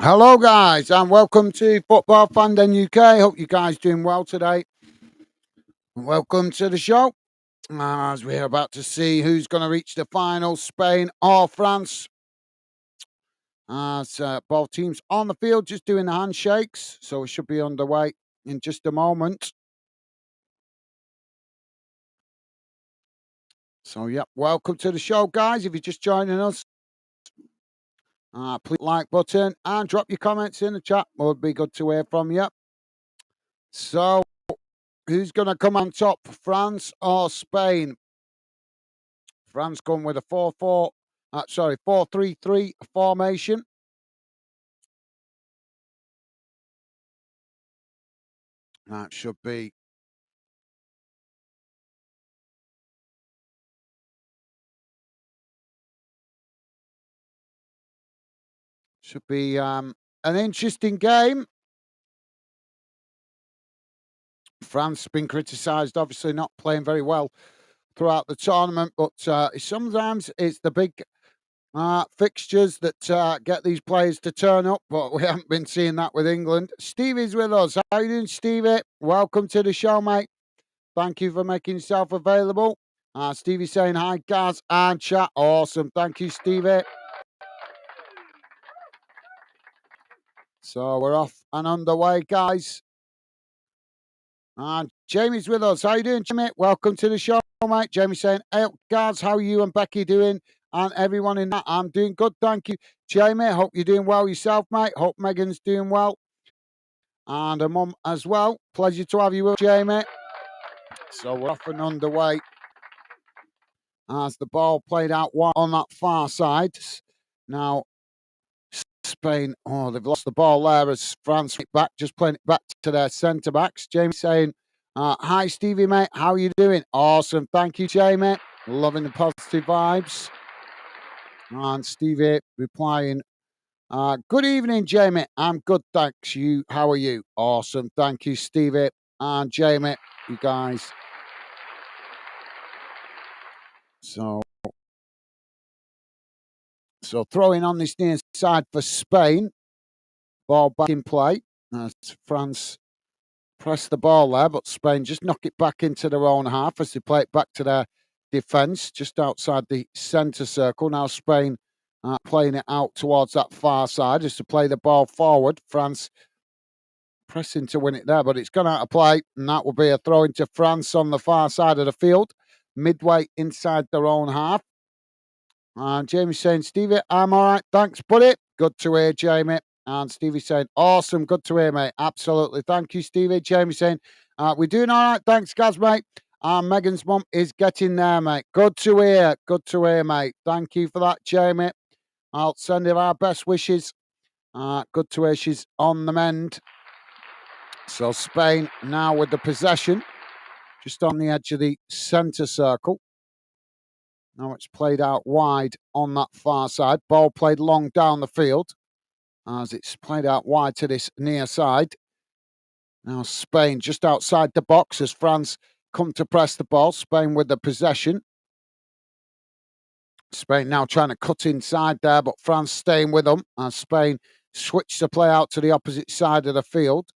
Hello, guys, and welcome to Football Fandom UK. Hope you guys doing well today. Welcome to the show. As we're about to see who's going to reach the final, Spain or France. As both teams on the field just doing the handshakes, so we should be underway in just a moment. So, yep, welcome to the show, guys. If you're just joining us, please like button and drop your comments in the chat. Would be good to hear from you. So, who's going to come on top, France or Spain? France come with a 4-3-3 formation. That should be an interesting game. France been criticised, obviously not playing very well throughout the tournament, but sometimes it's the big fixtures that get these players to turn up, but we haven't been seeing that with England. Stevie's with us. How you doing, Stevie? Welcome to the show, mate. Thank you for making yourself available. Stevie saying hi, Gaz and chat. Awesome. Thank you, Stevie. So we're off and underway, guys. And Jamie's with us. How you doing, Jamie? Welcome to the show, mate. Jamie saying, hey, guys, how are you and Becky doing? And everyone in that, I'm doing good, thank you. Jamie, hope you're doing well yourself, mate. Hope Megan's doing well. And her mum as well. Pleasure to have you with Jamie. So we're off and underway. As the ball played out wide on that far side. Now, Spain, they've lost the ball there as France back, just playing it back to their centre backs. Jamie saying, hi, Stevie, mate. How are you doing? Awesome. Thank you, Jamie. Loving the positive vibes. And Stevie replying, good evening, Jamie. I'm good, thanks. You, how are you? Awesome. Thank you, Stevie and Jamie. You guys. So throwing on this near side for Spain. Ball back in play as France press the ball there, but Spain just knock it back into their own half as they play it back to their defence, just outside the centre circle. Now Spain playing it out towards that far side as to play the ball forward. France pressing to win it there, but it's gone out of play, and that will be a throw into France on the far side of the field, midway inside their own half. And Jamie saying, Stevie, I'm all right. Thanks, buddy. Good to hear, Jamie. And Stevie saying, awesome. Good to hear, mate. Absolutely. Thank you, Stevie. Jamie saying, we're doing all right. Thanks, guys, mate. Megan's mum is getting there, mate. Good to hear. Good to hear, mate. Thank you for that, Jamie. I'll send her our best wishes. Good to hear she's on the mend. So Spain now with the possession, just on the edge of the centre circle. Now it's played out wide on that far side. Ball played long down the field as it's played out wide to this near side. Now Spain just outside the box as France come to press the ball. Spain with the possession. Spain now trying to cut inside there, but France staying with them as Spain switch the play out to the opposite side of the field.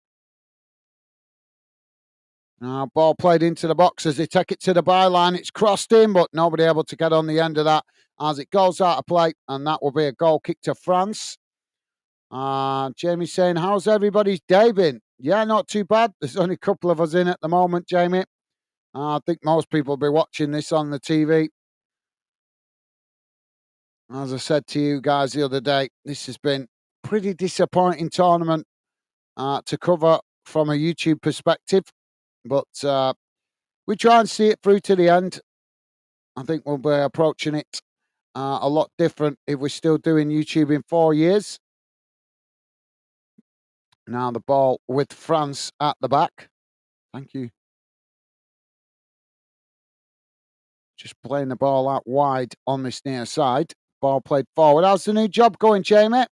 Now, ball played into the box as they take it to the byline. It's crossed in, but nobody able to get on the end of that as it goes out of play, and that will be a goal kick to France. Jamie saying, how's everybody's day been? Yeah, not too bad. There's only a couple of us in at the moment, Jamie. I think most people will be watching this on the TV. As I said to you guys the other day, this has been a pretty disappointing tournament to cover from a YouTube perspective. But we try and see it through to the end. I think we'll be approaching it a lot different if we're still doing YouTube in 4 years. Now the ball with France at the back. Thank you. Just playing the ball out wide on this near side. Ball played forward. How's the new job going, Jamie?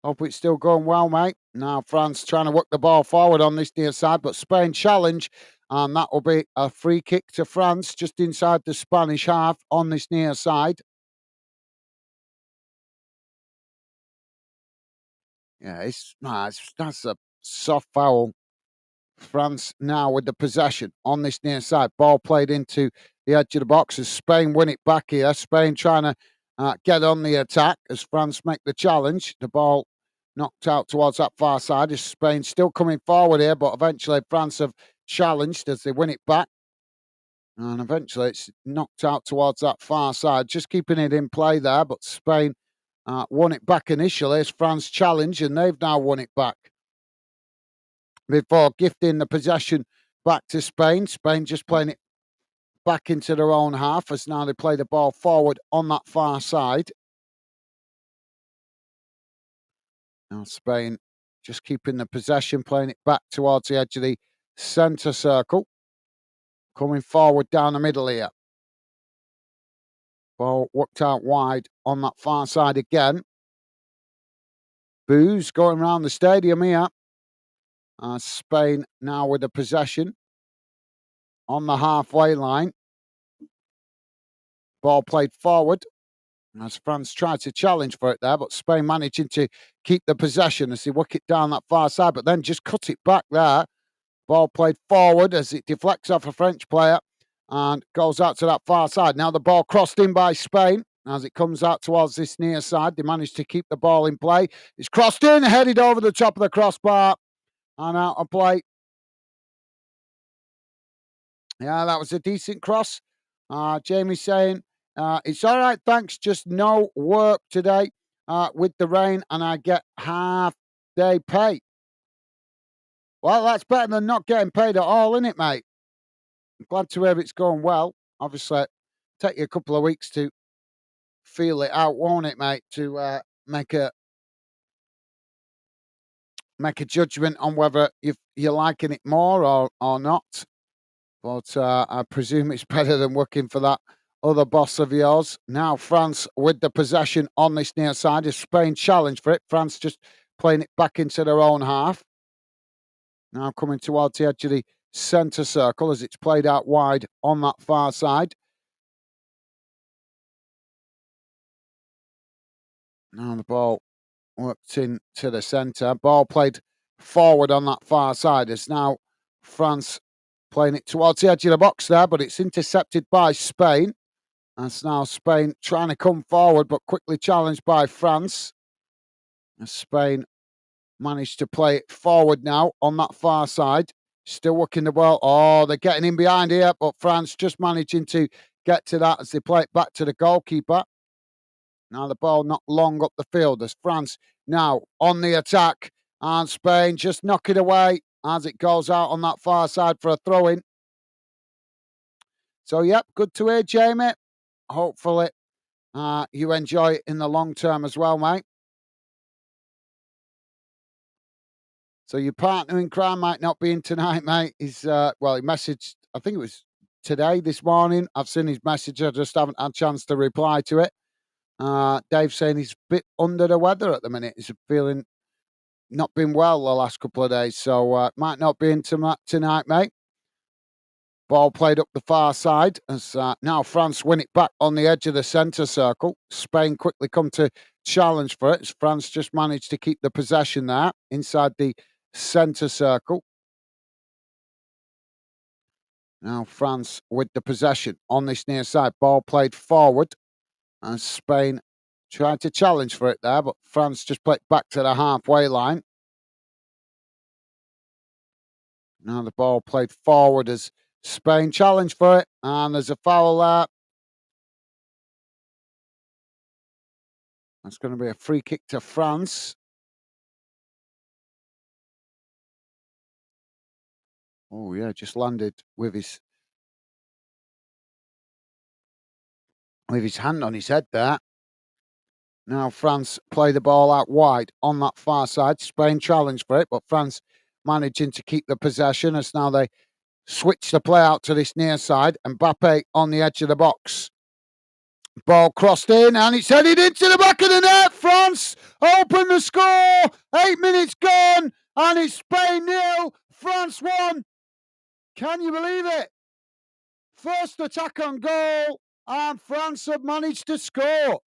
Hope it's still going well, mate. Now France trying to work the ball forward on this near side, but Spain challenge, and that will be a free kick to France just inside the Spanish half on this near side. Yeah, that's a soft foul. France now with the possession on this near side. Ball played into the edge of the box as Spain win it back here. Spain trying to get on the attack as France make the challenge. The ball knocked out towards that far side as Spain still coming forward here, but eventually France have challenged as they win it back. And eventually it's knocked out towards that far side, just keeping it in play there. But Spain won it back initially as France challenged, and they've now won it back before gifting the possession back to Spain. Spain just playing it back into their own half as now they play the ball forward on that far side. Now Spain just keeping the possession, playing it back towards the edge of the centre circle. Coming forward down the middle here. Ball worked out wide on that far side again. Boos going around the stadium here. Spain now with the possession on the halfway line. Ball played forward as France tried to challenge for it there, but Spain managing to keep the possession as they work it down that far side, but then just cut it back there. Ball played forward as it deflects off a French player and goes out to that far side. Now the ball crossed in by Spain as it comes out towards this near side. They managed to keep the ball in play. It's crossed in, headed over the top of the crossbar and out of play. Yeah, that was a decent cross. Jamie saying, it's all right, thanks, just no work today with the rain and I get half day pay. Well, that's better than not getting paid at all, isn't it, mate? I'm glad to hear it's going well. Obviously, take you a couple of weeks to feel it out, won't it, mate? To make a judgment on whether you're liking it more or not. But I presume it's better than working for that other boss of yours. Now France with the possession on this near side as Spain challenge for it. France just playing it back into their own half. Now coming towards the edge of the centre circle as it's played out wide on that far side. Now the ball worked into the centre. Ball played forward on that far side as now France playing it towards the edge of the box there, but it's intercepted by Spain. That's now Spain trying to come forward, but quickly challenged by France. As Spain managed to play it forward now on that far side. Still working the ball. Oh, they're getting in behind here, but France just managing to get to that as they play it back to the goalkeeper. Now the ball not long up the field as France now on the attack. And Spain just knock it away as it goes out on that far side for a throw-in. So, yep, good to hear, Jamie. Hopefully you enjoy it in the long term as well, mate. So your partner in crime might not be in tonight, mate. He's he messaged, I think it was today, this morning. I've seen his message. I just haven't had a chance to reply to it. Dave saying he's a bit under the weather at the minute. He's feeling not been well the last couple of days. So might not be in tonight, mate. Ball played up the far side as now France win it back on the edge of the centre circle. Spain quickly come to challenge for it as France just managed to keep the possession there inside the centre circle. Now France with the possession on this near side. Ball played forward as Spain tried to challenge for it there, but France just played back to the halfway line. Now the ball played forward as Spain challenged for it, and there's a foul there. That's going to be a free kick to France. Oh, yeah, just landed with his hand on his head there. Now France play the ball out wide on that far side. Spain challenged for it, but France managing to keep the possession as now they switch the play out to this near side. Mbappe on the edge of the box. Ball crossed in and it's headed into the back of the net. France open the score. 8 minutes gone and it's Spain 0, France 1. Can you believe it? First attack on goal and France have managed to score.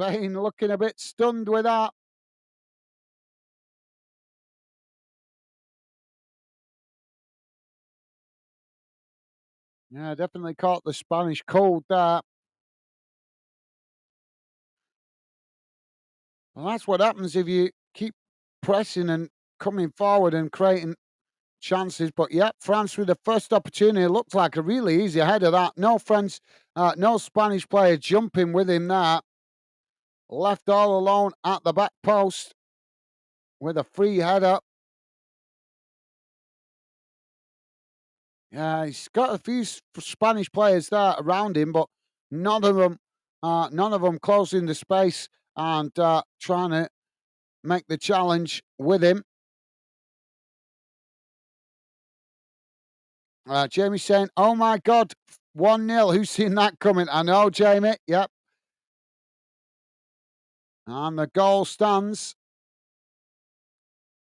Spain looking a bit stunned with that. Yeah, definitely caught the Spanish cold there. Well, that's what happens if you keep pressing and coming forward and creating chances. But yeah, France with the first opportunity looks like a really easy header. That no Spanish player jumping with him there. Left all alone at the back post with a free header. Yeah, he's got a few Spanish players there around him, but none of them, none of them closing the space and trying to make the challenge with him. Jamie saying, "Oh my God, 1-0. Who's seen that coming?" I know, Jamie. Yep. And the goal stands.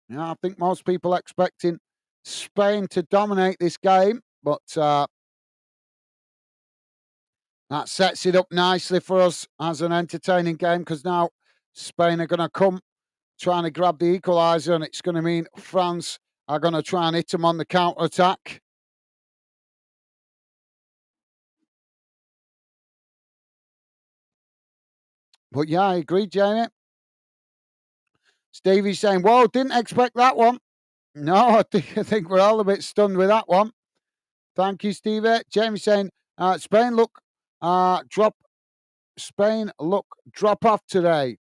Yeah, I think most people expecting Spain to dominate this game, but that sets it up nicely for us as an entertaining game because now Spain are going to come trying to grab the equaliser, and it's going to mean France are going to try and hit them on the counter attack. But yeah, I agree, Jamie. Stevie's saying, "Whoa, didn't expect that one." No, I think we're all a bit stunned with that one. Thank you, Stevie. Jamie saying, "Spain look drop. Spain look drop off today.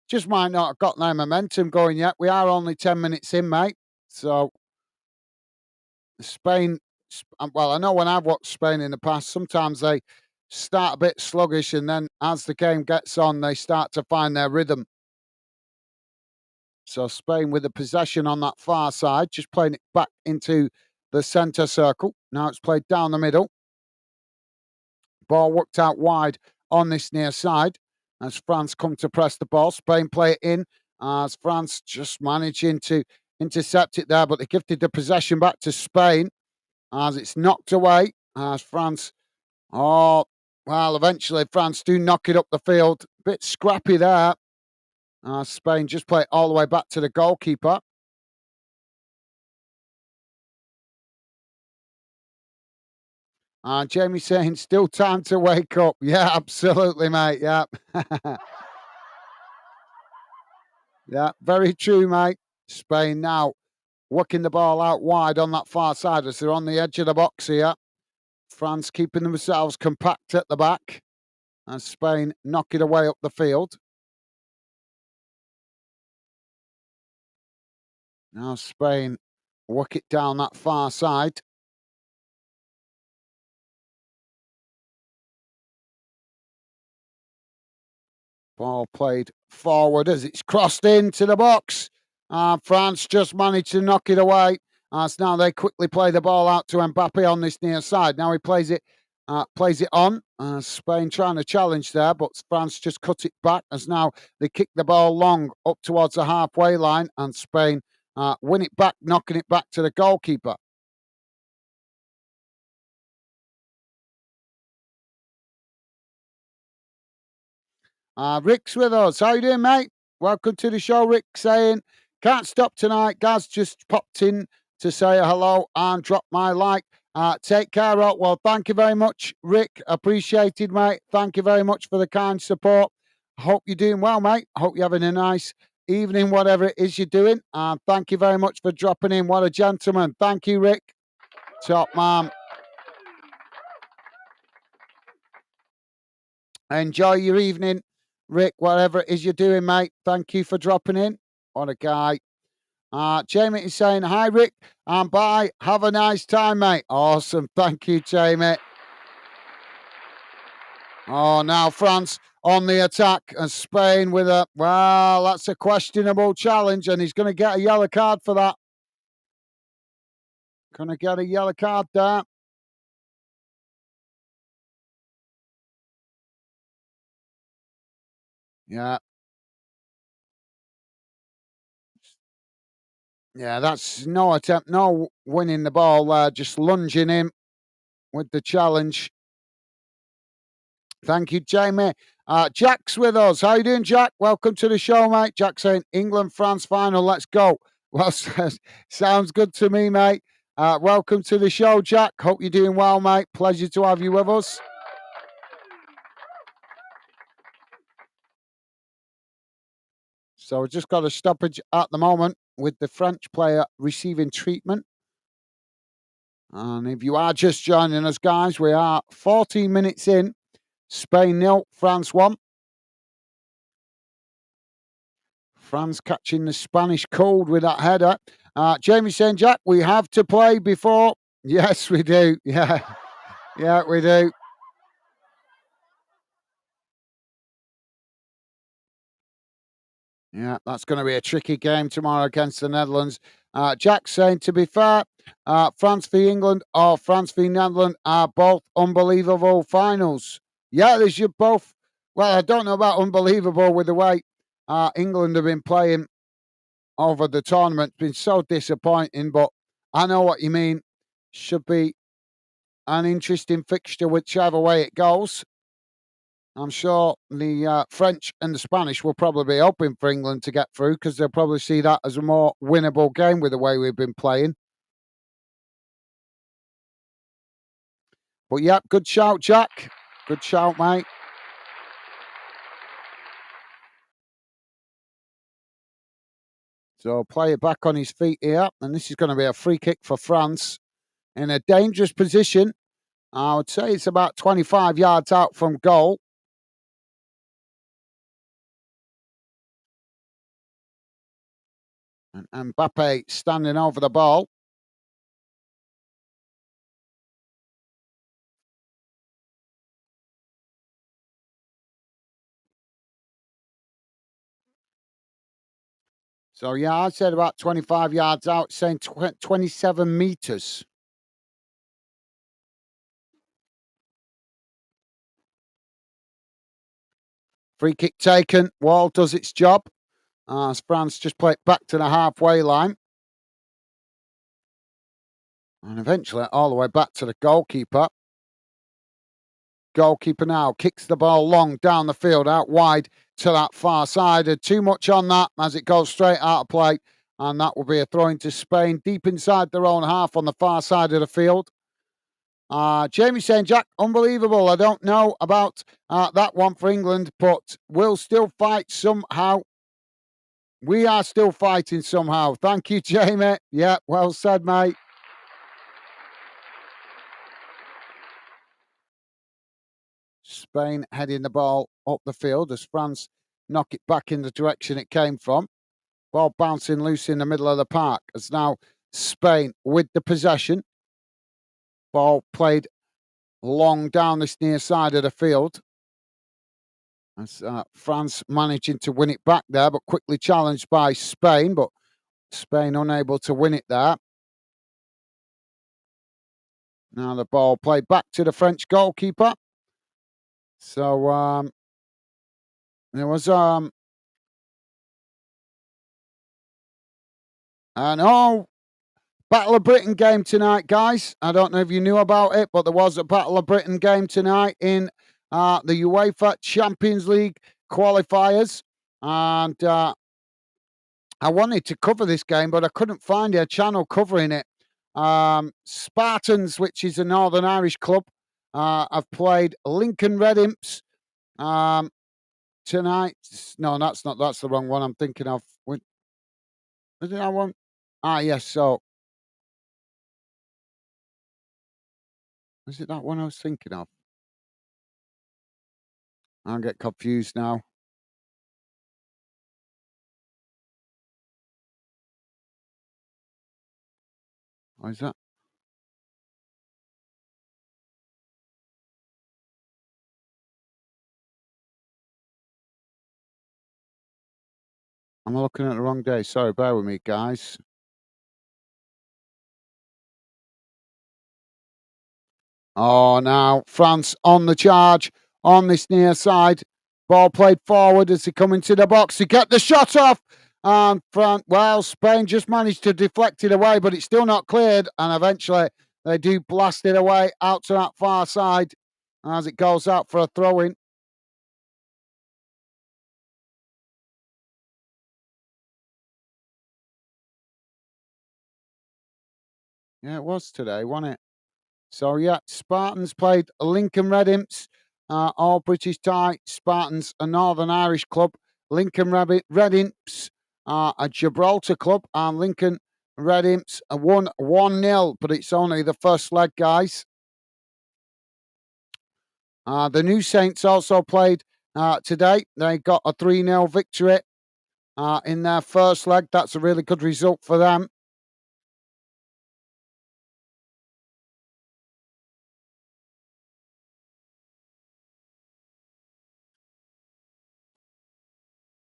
Just might not have got no momentum going yet. We are only 10 minutes in, mate. So Spain, well, I know when I've watched Spain in the past, sometimes they start a bit sluggish, and then as the game gets on, they start to find their rhythm. So Spain with the possession on that far side, just playing it back into the centre circle. Now it's played down the middle. Ball worked out wide on this near side as France come to press the ball. Spain play it in as France just managing to intercept it there, but they gifted the possession back to Spain as it's knocked away as France. Oh, well, eventually France do knock it up the field. Bit scrappy there. Spain just play it all the way back to the goalkeeper. Jamie saying, still time to wake up. Yeah, absolutely, mate. Yeah. Yeah, very true, mate. Spain now working the ball out wide on that far side as they're on the edge of the box here. France keeping themselves compact at the back as Spain knock it away up the field. Now Spain work it down that far side. Ball played forward as it's crossed into the box. France just managed to knock it away. As now they quickly play the ball out to Mbappe on this near side. Now he plays it on. Spain trying to challenge there, but France just cut it back as now they kick the ball long up towards the halfway line, and Spain win it back, knocking it back to the goalkeeper. Rick's with us. How you doing, mate? Welcome to the show, Rick. Saying, can't stop tonight. Gaz just popped in to say hello and drop my like. Take care, all. Well, thank you very much, Rick. Appreciated, mate. Thank you very much for the kind support. Hope you're doing well, mate. Hope you're having a nice evening, whatever it is you're doing. And thank you very much for dropping in. What a gentleman. Thank you, Rick. Top man. Enjoy your evening, Rick, whatever it is you're doing, mate. Thank you for dropping in. What a guy. Jamie is saying, hi, Rick, and bye. Have a nice time, mate. Awesome. Thank you, Jamie. Oh, now France on the attack and Spain with well, that's a questionable challenge, and he's going to get a yellow card for that. Going to get a yellow card there. Yeah. Yeah, that's no attempt, no winning the ball there, just lunging in with the challenge. Thank you, Jamie. Jack's with us. How you doing, Jack? Welcome to the show, mate. Jack saying England France final. Let's go. Well, sounds good to me, mate. Welcome to the show, Jack. Hope you're doing well, mate. Pleasure to have you with us. So we've just got a stoppage at the moment with the French player receiving treatment. And if you are just joining us, guys, we are 14 minutes in. Spain 0, France 1. France catching the Spanish cold with that header. Jamie saying, Jack, we have to play before. Yes, we do. Yeah, yeah, we do. Yeah, that's going to be a tricky game tomorrow against the Netherlands. Jack saying, to be fair, France v England or France v Netherlands are both unbelievable finals. Yeah, they should both. Well, I don't know about unbelievable with the way England have been playing over the tournament. It's been so disappointing, but I know what you mean. Should be an interesting fixture, whichever way it goes. I'm sure the French and the Spanish will probably be hoping for England to get through because they'll probably see that as a more winnable game with the way we've been playing. But yeah, good shout, Jack. Good shout, mate. So player back on his feet here, and this is going to be a free kick for France in a dangerous position. I would say it's about 25 yards out from goal. And Mbappe standing over the ball. So, yeah, I said about 25 yards out, saying 27 metres. Free kick taken. Wall does its job. As France just play it back to the halfway line. And eventually all the way back to the goalkeeper. Goalkeeper now kicks the ball long down the field, out wide to that far side. And too much on that as it goes straight out of play. And that will be a throw into Spain deep inside their own half on the far side of the field. Jamie saying, Jack, unbelievable. I don't know about that one for England, but we'll still fight somehow. We are still fighting somehow. Thank you, Jamie. Yeah, well said, mate. Spain heading the ball up the field as France knock it back in the direction it came from. Ball bouncing loose in the middle of the park. As now Spain with the possession. Ball played long down this near side of the field. As France managing to win it back there, but quickly challenged by Spain. But Spain unable to win it there. Now the ball played back to the French goalkeeper. So there was and Battle of Britain game tonight, guys. I don't know if you knew about it, but there was a Battle of Britain game tonight in the UEFA Champions League qualifiers. And I wanted to cover this game, but I couldn't find a channel covering it. Spartans, which is a Northern Irish club, have played Lincoln Red Imps tonight. No, that's the wrong one I'm thinking of. Is it that one? Yes, so is it that one I was thinking of? I get confused now. What is that? Am I looking at the wrong day? Sorry, bear with me, guys. Oh, now France on the charge on this near side. Ball played forward as they come into the box to get the shot off. And Spain just managed to deflect it away, but it's still not cleared. And eventually they do blast it away out to that far side. as it goes out for a throw-in. Yeah, it was today, wasn't it? So, yeah, Spartans played Lincoln Red Imps, all British tie. Spartans, a Northern Irish club. Lincoln Red Imps, a Gibraltar club. And Lincoln Red Imps won 1-0, but it's only the first leg, guys. The New Saints also played today. They got a 3-0 victory in their first leg. That's a really good result for them.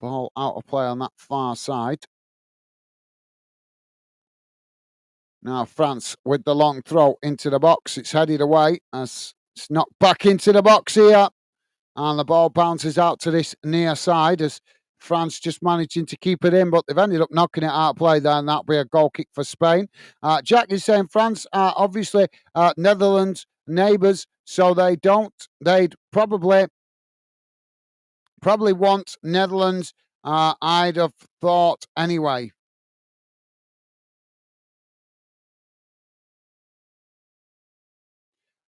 Ball out of play on that far side. Now France with the long throw into the box. It's headed away as it's knocked back into the box here. And the ball bounces out to this near side as France just managing to keep it in, but they've ended up knocking it out of play there, and that'll be a goal kick for Spain. Jack is saying France are obviously Netherlands neighbours, so they'd probably want Netherlands, I'd have thought anyway.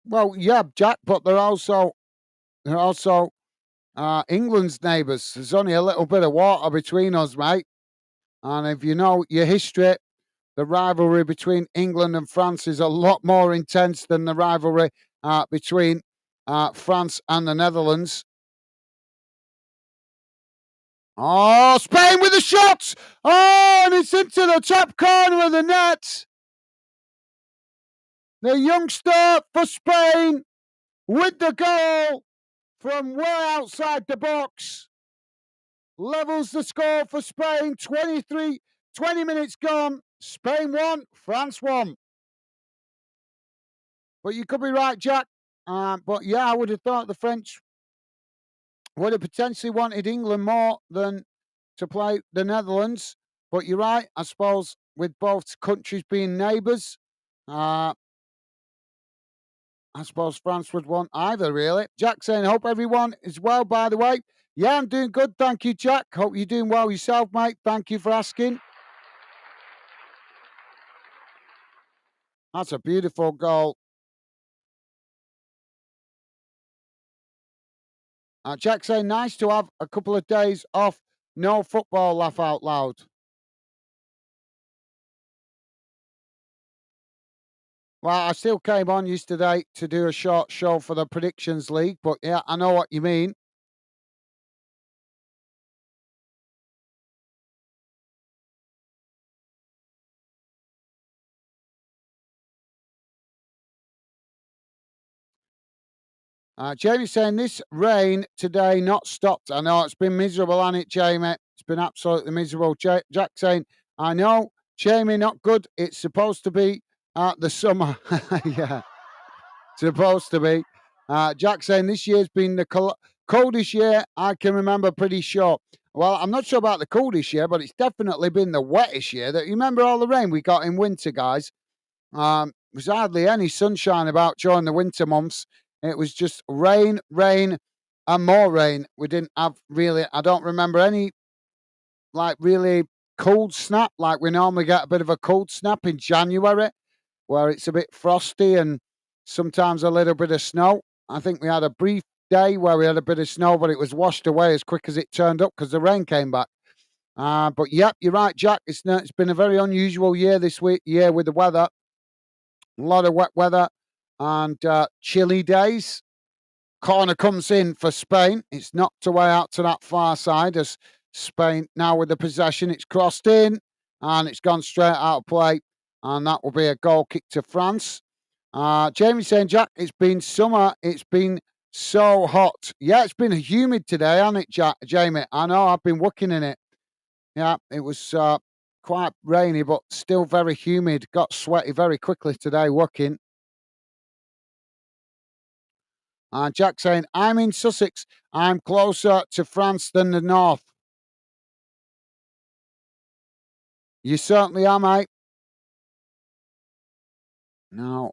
Well, yeah, Jack, but they're also England's neighbours. There's only a little bit of water between us, mate. And if you know your history, the rivalry between England and France is a lot more intense than the rivalry between France and the Netherlands. Oh, Spain with the shot! Oh, and it's into the top corner of the net. The youngster for Spain with the goal from way outside the box. Levels the score for Spain. 20 minutes gone. Spain won, France won. But you could be right, Jack. But yeah, I would have thought the French would have potentially wanted England more than to play the Netherlands. But you're right. I suppose with both countries being neighbours, I suppose France would want either, really. Jack saying, hope everyone is well, by the way. Yeah, I'm doing good. Thank you, Jack. Hope you're doing well yourself, mate. Thank you for asking. That's a beautiful goal. Jack saying, nice to have a couple of days off. No football, laugh out loud. Well, I still came on yesterday to do a short show for the Predictions League, but yeah, I know what you mean. Jamie's saying this rain today not stopped. I know it's been miserable, hasn't it, Jamie? It's been absolutely miserable. Jack saying, I know, Jamie, not good. It's supposed to be the summer. Yeah, supposed to be. Jack saying this year's been the coldest year I can remember, pretty sure. Well, I'm not sure about the coldest year, but it's definitely been the wettest year. That you remember all the rain we got in winter, guys. There's hardly any sunshine about during the winter months. It was just rain, rain, and more rain. We didn't have really. I don't remember any like really cold snap like we normally get a bit of a cold snap in January, where it's a bit frosty and sometimes a little bit of snow. I think we had a brief day where we had a bit of snow, but it was washed away as quick as it turned up because the rain came back. But yep, you're right, Jack. It's been a very unusual year this year with the weather. A lot of wet weather and chilly days. Corner comes in for Spain. It's knocked away out to that far side as Spain now with the possession. It's crossed in and it's gone straight out of play. And that will be a goal kick to France. Jamie saying, Jack, it's been summer. It's been so hot. Yeah, it's been humid today, hasn't it, Jamie? I know, I've been working in it. Yeah, it was quite rainy, but still very humid. Got sweaty very quickly today working. Jack saying, I'm in Sussex. I'm closer to France than the north. You certainly are, mate. Now,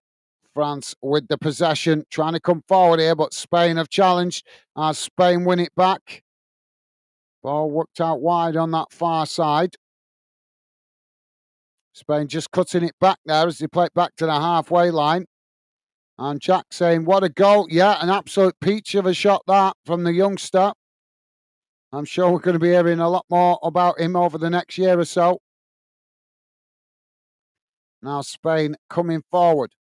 France with the possession, trying to come forward here, but Spain have challenged. Spain win it back. Ball worked out wide on that far side. Spain just cutting it back there as they play it back to the halfway line. And Jack saying, what a goal. Yeah, an absolute peach of a shot that from the youngster. I'm sure we're going to be hearing a lot more about him over the next year or so. Now Spain coming forward.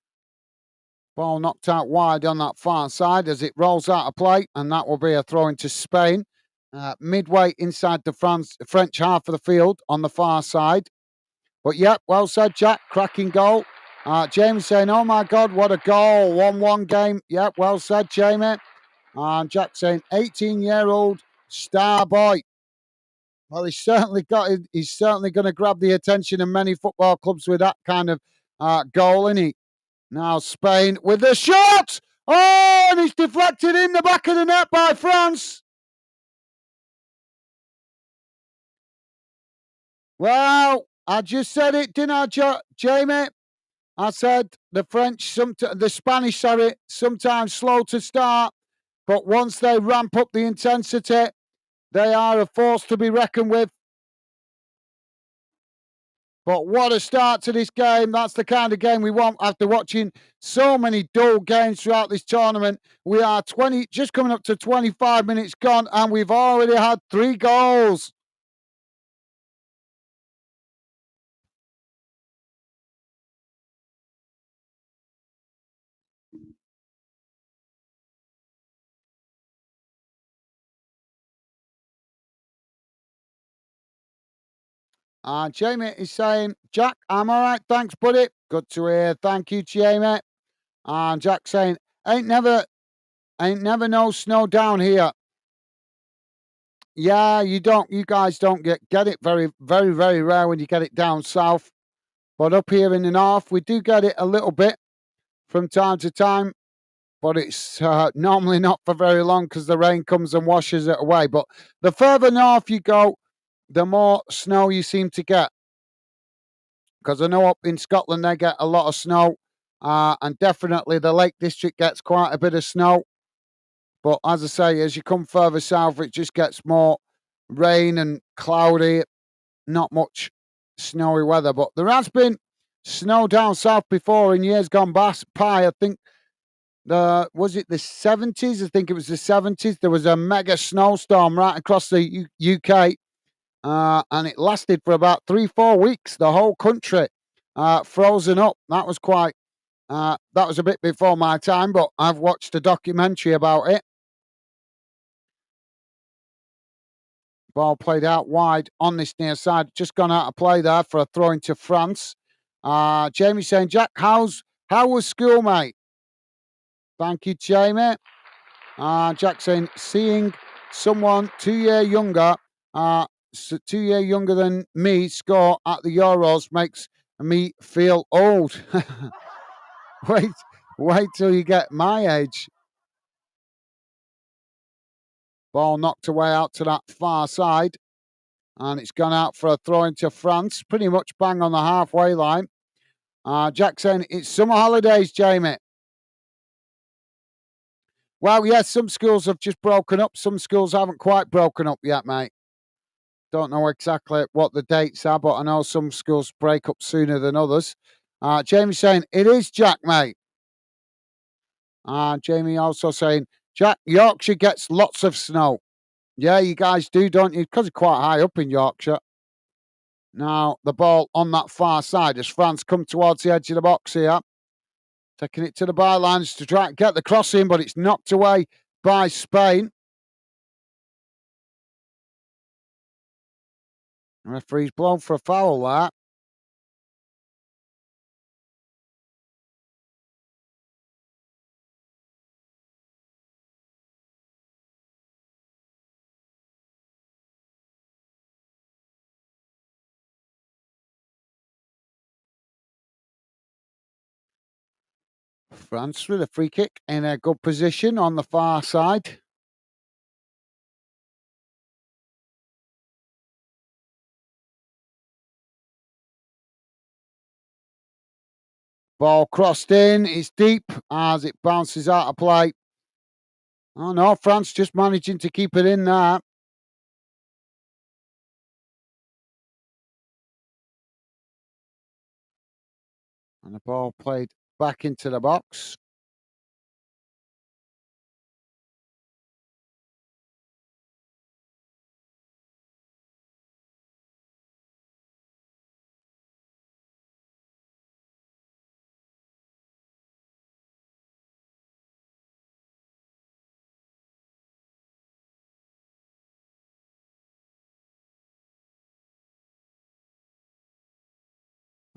Ball knocked out wide on that far side as it rolls out of play, and that will be a throw into Spain. Midway inside the French half of the field on the far side. But yeah, well said, Jack. Cracking goal. James saying, oh my God, what a goal. 1-1 game. Yeah, well said, Jamie. And Jack saying, 18-year-old star boy. Well, he's certainly going to grab the attention of many football clubs with that kind of goal, isn't he? Now Spain with the shot. Oh, and he's deflected in the back of the net by France. Well, I just said it, didn't I, Jamie? I said the Spanish, sometimes slow to start, but once they ramp up the intensity, they are a force to be reckoned with. But what a start to this game. That's the kind of game we want after watching so many dull games throughout this tournament. We are just coming up to 25 minutes gone, and we've already had 3 goals. Jamie is saying, Jack, I'm all right. Thanks, buddy. Good to hear. Thank you, Jamie. And Jack saying, ain't never no snow down here. Yeah, you guys don't get it very, very, very rare when you get it down south. But up here in the north, we do get it a little bit from time to time. But it's normally not for very long because the rain comes and washes it away. But the further north you go, the more snow you seem to get. Because I know up in Scotland they get a lot of snow, and definitely the Lake District gets quite a bit of snow. But as I say, as you come further south, it just gets more rain and cloudy, not much snowy weather. But there has been snow down south before in years gone by. I think was it the 70s? I think it was the 70s. There was a mega snowstorm right across the UK, and it lasted for about 3-4 weeks. The whole country frozen up. That was that was a bit before my time, but I've watched a documentary about it. Ball played out wide on this near side. Just gone out of play there for a throw into France. Jamie saying, Jack, how was school, mate? Thank you, Jamie. Jack saying, seeing someone 2 year younger, 2 year younger than me score at the Euros makes me feel old. wait till you get my age. Ball knocked away out to that far side. And it's gone out for a throw into France, pretty much bang on the halfway line. Jack saying, it's summer holidays, Jamie. Well, yes, some schools have just broken up. Some schools haven't quite broken up yet, mate. Don't know exactly what the dates are, but I know some schools break up sooner than others. Jamie saying, it is, Jack, mate. Jamie also saying, Jack, Yorkshire gets lots of snow. Yeah, you guys do, don't you? Because it's quite high up in Yorkshire. Now, the ball on that far side as France come towards the edge of the box here. Taking it to the bylines to try and get the cross in, but it's knocked away by Spain. The referee's blown for a foul there. France with a free kick in a good position on the far side. Ball crossed in. It's deep as it bounces out of play. Oh no, France just managing to keep it in there. And the ball played back into the box.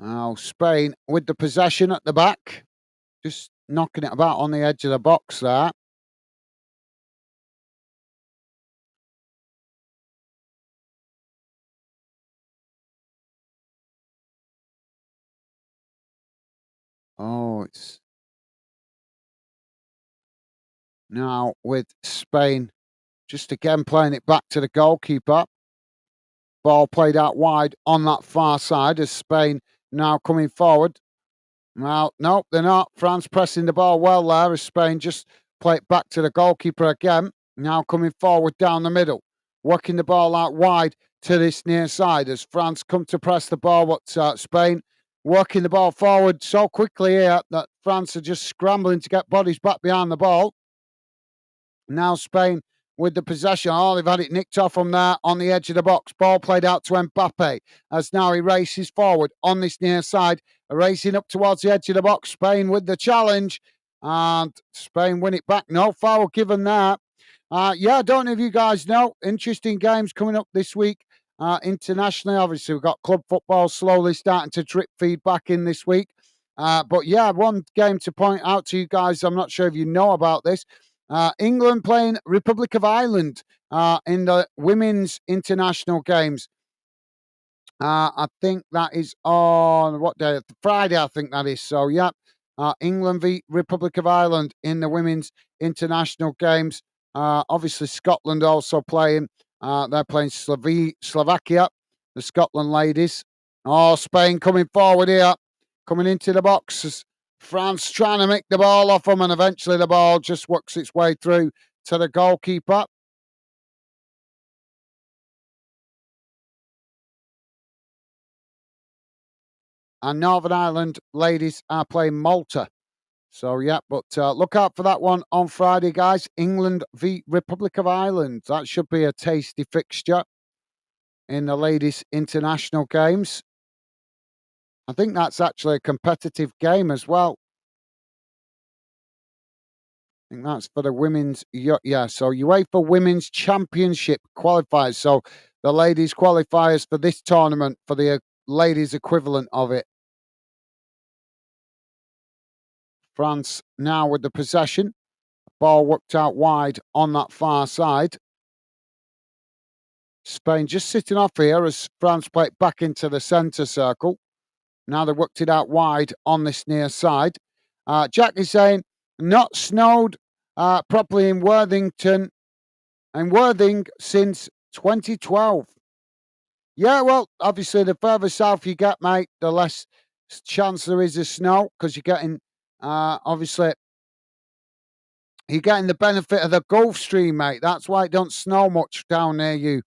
Now Spain with the possession at the back. Just knocking it about on the edge of the box there. Oh, it's now with Spain just again playing it back to the goalkeeper. Ball played out wide on that far side as Spain now coming forward. Well, nope, they're not. France pressing the ball well there as Spain just play it back to the goalkeeper again. Now coming forward down the middle, working the ball out wide to this near side as France come to press the ball. But Spain working the ball forward so quickly here that France are just scrambling to get bodies back behind the ball. Now Spain with the possession. Oh, they've had it nicked off from there on the edge of the box. Ball played out to Mbappe as now he races forward on this near side, racing up towards the edge of the box. Spain with the challenge, and Spain win it back. No foul given there. Yeah, I don't know if you guys know. Interesting games coming up this week. Internationally, obviously, we've got club football slowly starting to drip feed back in this week. But yeah, one game to point out to you guys. I'm not sure if you know about this. England playing Republic of Ireland in the women's international games. I think that is on what day? Friday, I think that is. So, yeah, England v Republic of Ireland in the women's international games. Obviously, Scotland also playing. They're playing Slovakia, the Scotland ladies. Oh, Spain coming forward here, coming into the box. France trying to make the ball off them, and eventually the ball just works its way through to the goalkeeper. And Northern Ireland ladies are playing Malta. So, yeah, but look out for that one on Friday, guys. England v Republic of Ireland. That should be a tasty fixture in the ladies' international games. I think that's actually a competitive game as well. I think that's for the women's, yeah. So UEFA Women's Championship qualifiers. So the ladies qualifiers for this tournament for the ladies equivalent of it. France now with the possession. Ball worked out wide on that far side. Spain just sitting off here as France play it back into the centre circle. Now they worked it out wide on this near side. Jack is saying not snowed properly in Worthington and Worthing since 2012. Yeah, well, obviously the further south you get, mate, the less chance there is of snow because you're getting obviously you're getting the benefit of the Gulf Stream, mate. That's why it don't snow much down near you.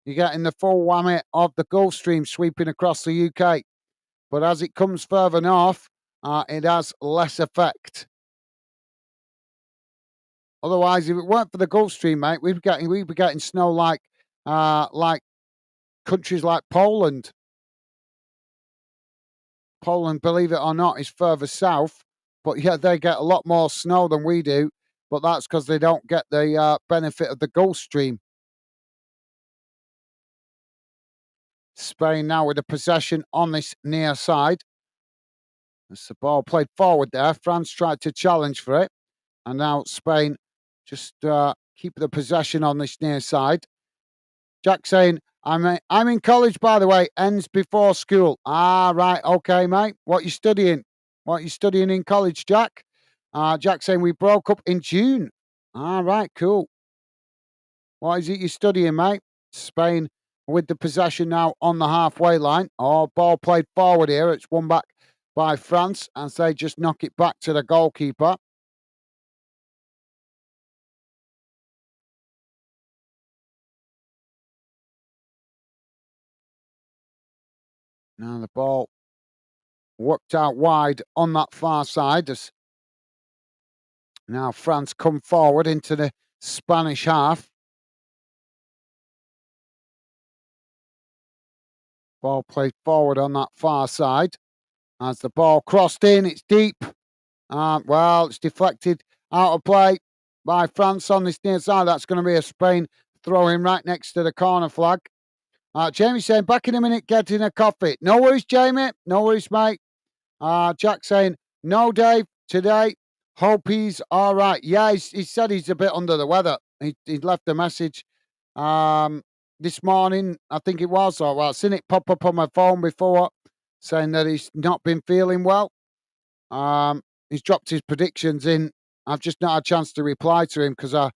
You're getting the full whammy of the Gulf Stream sweeping across the UK. But as it comes further north, it has less effect. Otherwise, if it weren't for the Gulf Stream, mate, we'd be getting snow like countries like Poland. Poland, believe it or not, is further south, but yeah, they get a lot more snow than we do. But that's because they don't get the benefit of the Gulf Stream. Spain now with the possession on this near side. As the ball played forward there, France tried to challenge for it. And now Spain just keep the possession on this near side. Jack saying, I'm in college, by the way, ends before school. Ah, right, okay, mate. What you studying? What you studying in college, Jack? Jack saying, we broke up in June. Ah, right, cool. What is it you're studying, mate? Spain with the possession now on the halfway line. Oh, ball played forward here. It's won back by France as they just knock it back to the goalkeeper. Now the ball worked out wide on that far side as now France come forward into the Spanish half. Ball played forward on that far side. As the ball crossed in, it's deep. Well, it's deflected out of play by France on this near side. That's going to be a Spain throw-in right next to the corner flag. Jamie saying, back in a minute, getting a coffee. No worries, Jamie. No worries, mate. Jack saying, no, Dave, today. Hope he's all right. Yeah, he said he's a bit under the weather. He left a message this morning, I think it was. Or, well, I've seen it pop up on my phone before, saying that he's not been feeling well. He's dropped his predictions in. I've just not had a chance to reply to him because I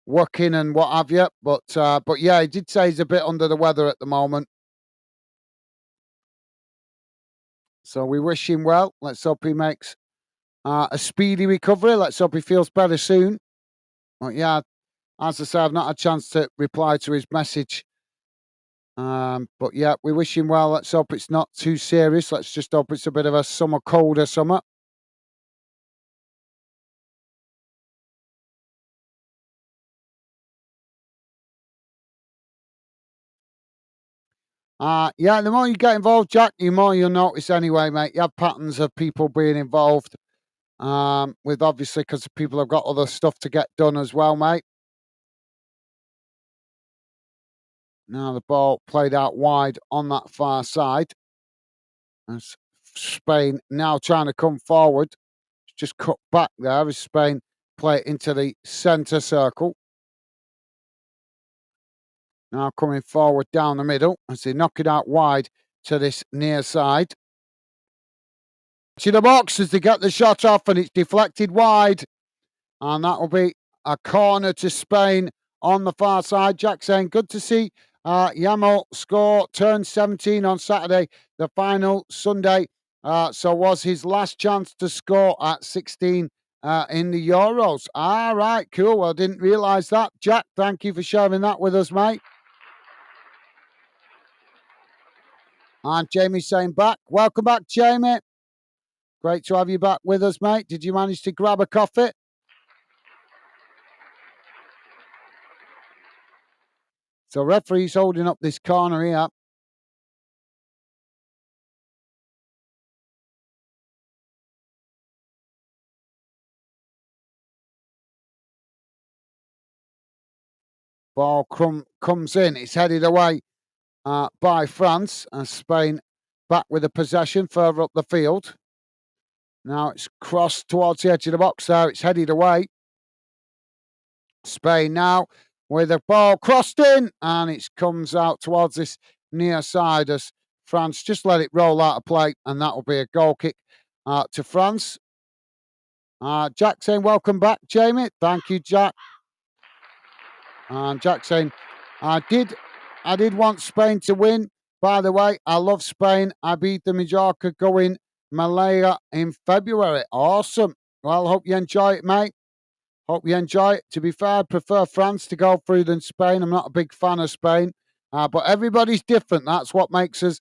working and what have you. But yeah, he did say he's a bit under the weather at the moment. So we wish him well. Let's hope he makes a speedy recovery. Let's hope he feels better soon. But yeah, as I say, I've not had a chance to reply to his message. But yeah, we wish him well. Let's hope it's not too serious. Let's just hope it's a bit of a summer cold or something. Yeah, the more you get involved, Jack, the more you'll notice anyway, mate. You have patterns of people being involved. With obviously because people have got other stuff to get done as well, mate. Now the ball played out wide on that far side. As Spain now trying to come forward. Just cut back there as Spain play it into the centre circle. Now coming forward down the middle as they knock it out wide to this near side. To the box as they get the shot off and it's deflected wide. And that will be a corner to Spain on the far side. Jack saying, good to see Yamal score, turned 17 on Saturday, the final Sunday. So was his last chance to score at 16 in the Euros. All right, cool. Well, I didn't realise that. Jack, thank you for sharing that with us, mate. And Jamie saying back. Welcome back, Jamie. Great to have you back with us, mate. Did you manage to grab a coffee? So referee's holding up this corner here. Ball comes in. It's headed away by France. And Spain back with the possession further up the field. Now it's crossed towards the edge of the box there. It's headed away. Spain now with the ball crossed in. And it comes out towards this near side as France just let it roll out of play. And that will be a goal kick to France. Jack saying, welcome back, Jamie. Thank you, Jack. And Jack saying, I did want Spain to win. By the way, I love Spain. I beat the Majorca going Malaya in February. Awesome. Well, hope you enjoy it, mate. Hope you enjoy it. To be fair, I prefer France to go through than Spain. I'm not a big fan of Spain. But everybody's different. That's what makes the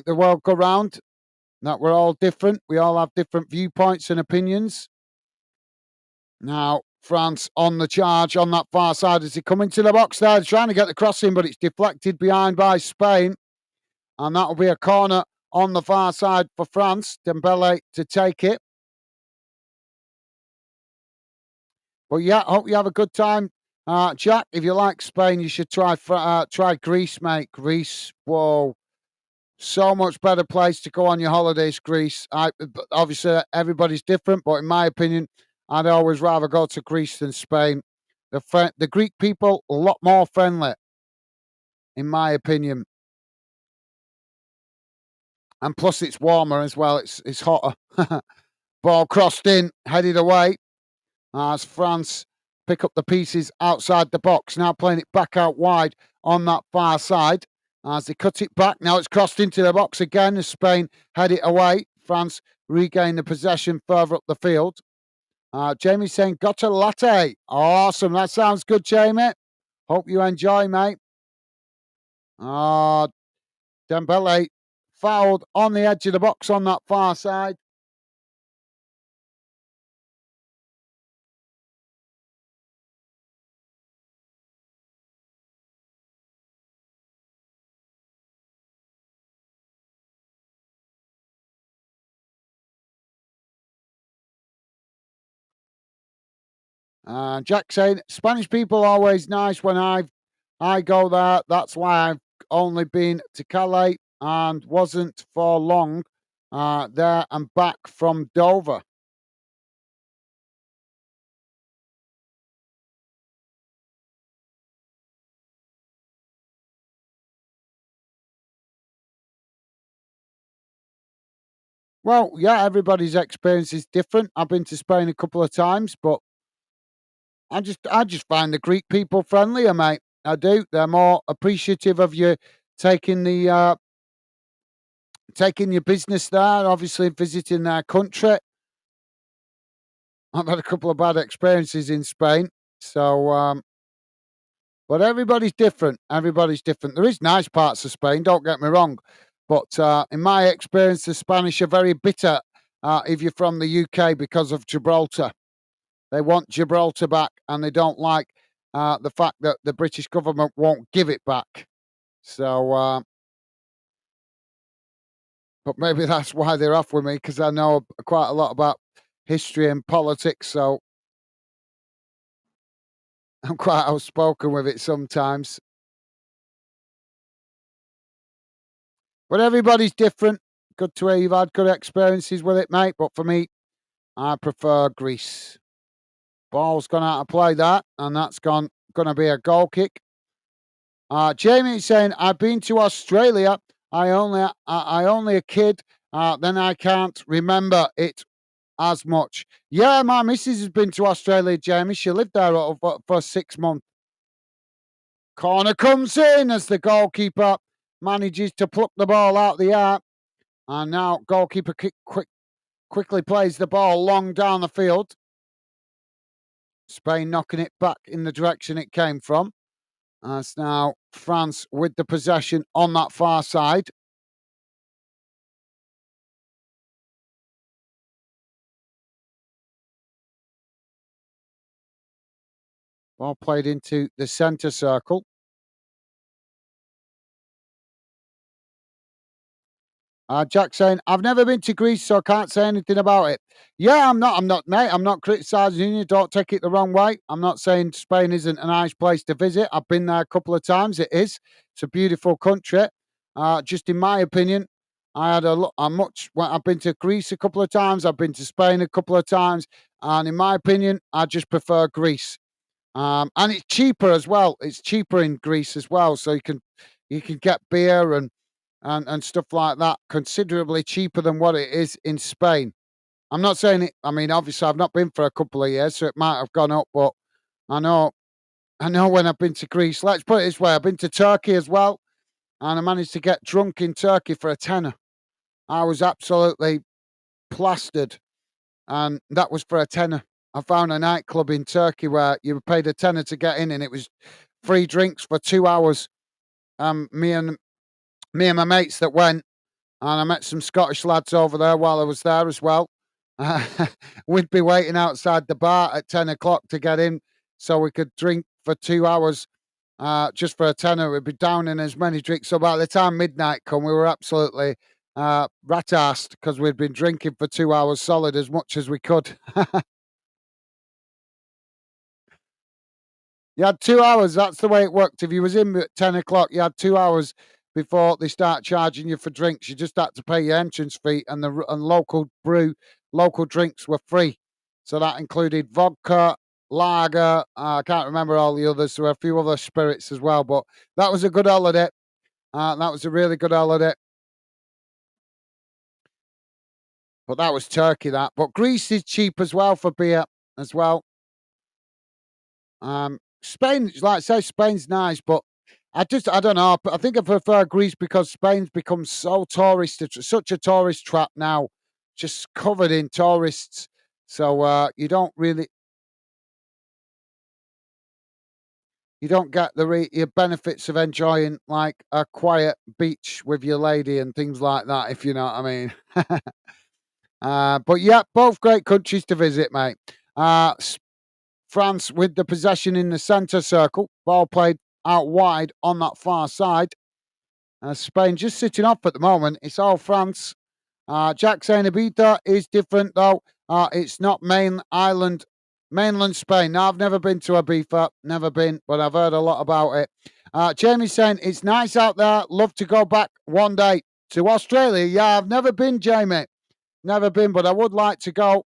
world go round. That we're all different. We all have different viewpoints and opinions. Now, France on the charge on that far side as they come into the box there. They're trying to get the cross in, but it's deflected behind by Spain. And that will be a corner on the far side for France. Dembele to take it. But yeah, hope you have a good time. Jack, if you like Spain, you should try Greece, mate. Greece, whoa. So much better place to go on your holidays, Greece. Obviously, everybody's different, but in my opinion, I'd always rather go to Greece than Spain. The Greek people, a lot more friendly, in my opinion. And plus, it's warmer as well. It's hotter. Ball crossed in, headed away. As France pick up the pieces outside the box. Now playing it back out wide on that far side. As they cut it back, now it's crossed into the box again as Spain head it away. France regain the possession further up the field. Jamie's saying, got a latte. Awesome. That sounds good, Jamie. Hope you enjoy, mate. Dembele fouled on the edge of the box on that far side. Jack saying, Spanish people are always nice when I go there. That's why I've only been to Calais and wasn't for long there and back from Dover. Well, yeah, everybody's experience is different. I've been to Spain a couple of times, but I just find the Greek people friendlier, mate. I do. They're more appreciative of you taking the taking your business there. Obviously, visiting their country. I've had a couple of bad experiences in Spain, so but everybody's different. Everybody's different. There is nice parts of Spain. Don't get me wrong, but in my experience, the Spanish are very bitter if you're from the UK because of Gibraltar. They want Gibraltar back, and they don't like the fact that the British government won't give it back. So, but maybe that's why they're off with me, because I know quite a lot about history and politics. So I'm quite outspoken with it sometimes. But everybody's different. Good to hear you've had good experiences with it, mate. But for me, I prefer Greece. Ball's gone out of play that, and that's going to be a goal kick. Jamie is saying, I've been to Australia. I only a kid. Then I can't remember it as much. Yeah, my missus has been to Australia, Jamie. She lived there for 6 months. Corner comes in as the goalkeeper manages to pluck the ball out of the air. And now goalkeeper quickly plays the ball long down the field. Spain knocking it back in the direction it came from. As now France with the possession on that far side. Ball played into the centre circle. Jack saying, I've never been to Greece, so I can't say anything about it. Yeah, I'm not, mate. I'm not criticising you. Don't take it the wrong way. I'm not saying Spain isn't a nice place to visit. I've been there a couple of times. It is. It's a beautiful country. Just in my opinion, I had a look. I've been to Greece a couple of times. I've been to Spain a couple of times, and in my opinion, I just prefer Greece. And it's cheaper as well. It's cheaper in Greece as well, so you can get beer and stuff like that considerably cheaper than what it is in Spain. I'm not saying it. I mean, obviously, I've not been for a couple of years, so it might have gone up. But I know, I know when I've been to Greece. Let's put it this way: I've been to Turkey as well, and I managed to get drunk in Turkey for a tenner. I was absolutely plastered, and that was for a tenner. I found a nightclub in Turkey where you paid a tenner to get in, and it was free drinks for 2 hours. Me and my mates that went, and I met some Scottish lads over there while I was there as well. We'd be waiting outside the bar at 10 o'clock to get in so we could drink for 2 hours just for a tenner. We'd be down in as many drinks. So by the time midnight come, we were absolutely rat-assed because we'd been drinking for 2 hours solid as much as we could. You had 2 hours. That's the way it worked. If you was in at 10 o'clock, you had 2 hours before they start charging you for drinks. You just had to pay your entrance fee, and local drinks were free. So that included vodka, lager. I can't remember all the others. There were a few other spirits as well, but that was a good holiday. That was a really good holiday. But that was Turkey, that. But Greece is cheap as well for beer as well. Spain, like I say, Spain's nice, but I don't know. I think I prefer Greece because Spain's become so such a tourist trap now. just covered in tourists. So you don't really you don't get your benefits of enjoying like a quiet beach with your lady and things like that, if you know what I mean. But yeah, both great countries to visit, mate. France with the possession in the centre circle, ball played out wide on that far side. Spain just sitting up at the moment. It's all France. Jack saying Ibiza is different though. It's not mainland Spain. Now I've never been to Ibiza, never been, but I've heard a lot about it. Jamie's saying it's nice out there. Love to go back one day to Australia. Yeah, I've never been, Jamie. Never been, but I would like to go.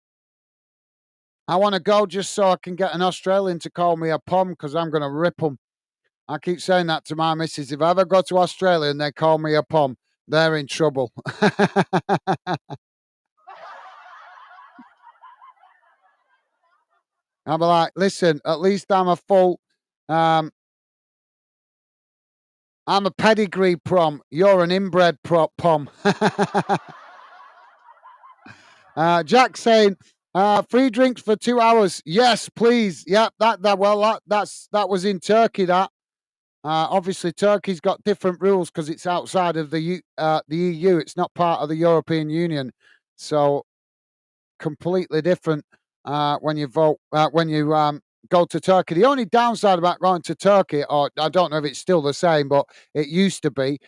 I want to go just so I can get an Australian to call me a pom because I'm going to rip them. I keep saying that to my missus. If I ever go to Australia and they call me a pom, they're in trouble. I'll be like, listen, at least I'm a pedigree prom. You're an inbred pom. Jack saying, free drinks for 2 hours. Yes, please. Yep, that was in Turkey. That obviously Turkey's got different rules because it's outside of the EU. It's not part of the European Union, so completely different when you vote when you go to Turkey. The only downside about going to Turkey, or I don't know if it's still the same, but it used to be.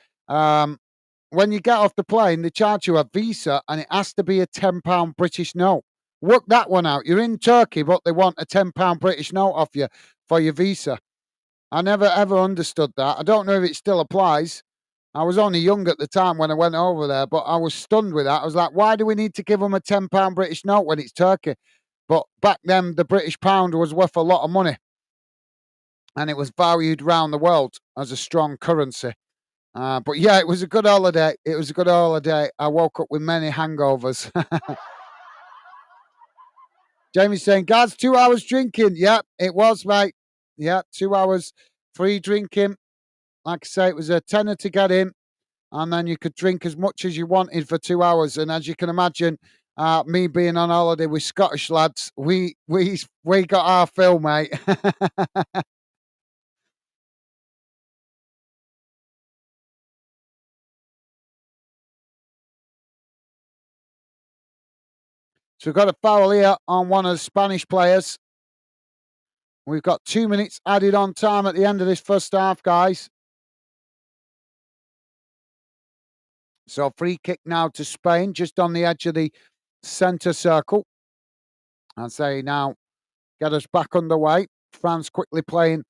When you get off the plane, they charge you a visa and it has to be a £10 British note. Work that one out. You're in Turkey, but they want a £10 British note off you for your visa. I never ever understood that. I don't know if it still applies. I was only young at the time when I went over there, but I was stunned with that. I was like, why do we need to give them a £10 British note when it's Turkey? But back then, the British pound was worth a lot of money and it was valued around the world as a strong currency. But yeah, it was a good holiday. It was a good holiday. I woke up with many hangovers. Jamie's saying, guys, 2 hours drinking. Yep, it was, mate. Yeah, 2 hours free drinking. Like I say, it was a tenner to get in, and then you could drink as much as you wanted for 2 hours. And as you can imagine, me being on holiday with Scottish lads, we got our fill, mate. So we've got a foul here on one of the Spanish players. We've got 2 minutes added on time at the end of this first half, guys. So free kick now to Spain, just on the edge of the centre circle. And say now, get us back underway. France quickly playing,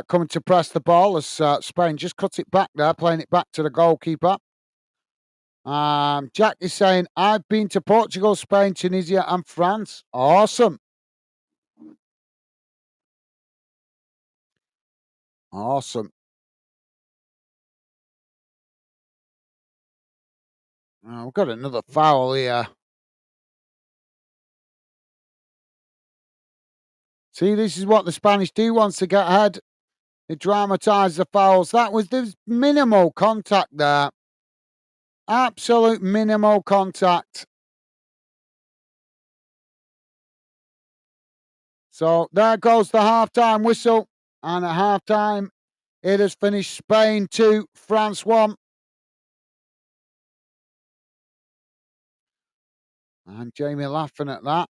coming to press the ball as Spain just cuts it back there, playing it back to the goalkeeper. Jack is saying, I've been to Portugal, Spain, Tunisia, and France. Awesome. Awesome. We've got another foul here. See, this is what the Spanish do once they get ahead. They dramatise the fouls. There's minimal contact there. Absolute minimal contact. So there goes the half-time whistle. And at half-time, it has finished Spain 2, France 1. And Jamie laughing at that.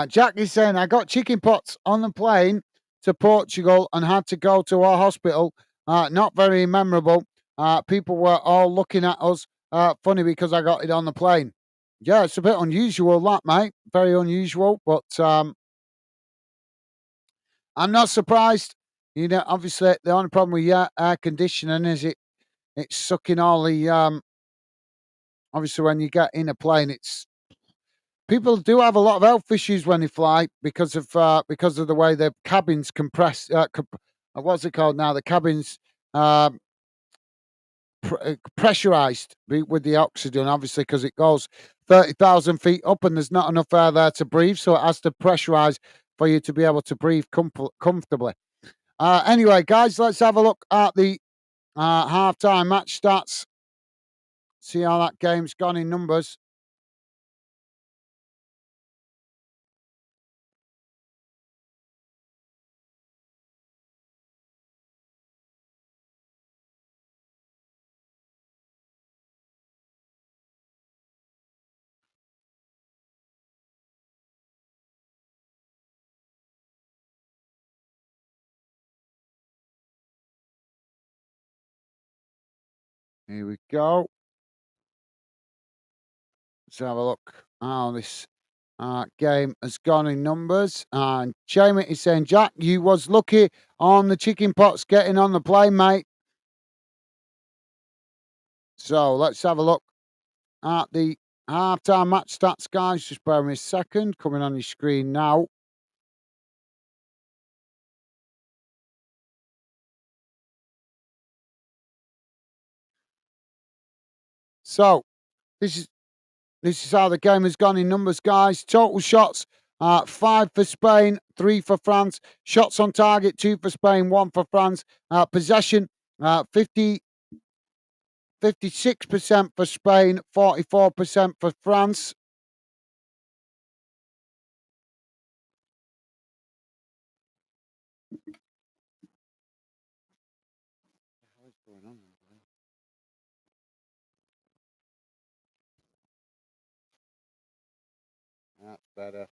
Jack is saying, I got chicken pox on the plane to Portugal and had to go to our hospital. Not very memorable. People were all looking at us funny because I got it on the plane. Yeah, it's a bit unusual, that, mate. Very unusual, but I'm not surprised. You know, obviously, the only problem with air conditioning is it's sucking all the. Obviously, when you get in a plane, it's people do have a lot of health issues when they fly because of the way the cabins compress. What's it called now? The cabins pressurized with the oxygen, obviously, because it goes 30,000 feet up, and there's not enough air there to breathe, so it has to pressurize for you to be able to breathe comfortably. Anyway, guys, let's have a look at the halftime match stats. See how that game's gone in numbers. Here we go. Let's have a look how this game has gone in numbers. And Jamie is saying, Jack, you was lucky on the chicken pots getting on the plane, mate. So let's have a look at the halftime match stats, guys. Just bear with me a second. Coming on your screen now. So this is how the game has gone in numbers, guys. Total shots, 5 for Spain, 3 for France. Shots on target, 2 for Spain, 1 for France. Possession, 56% for Spain, 44% for France. What's going on? That's better.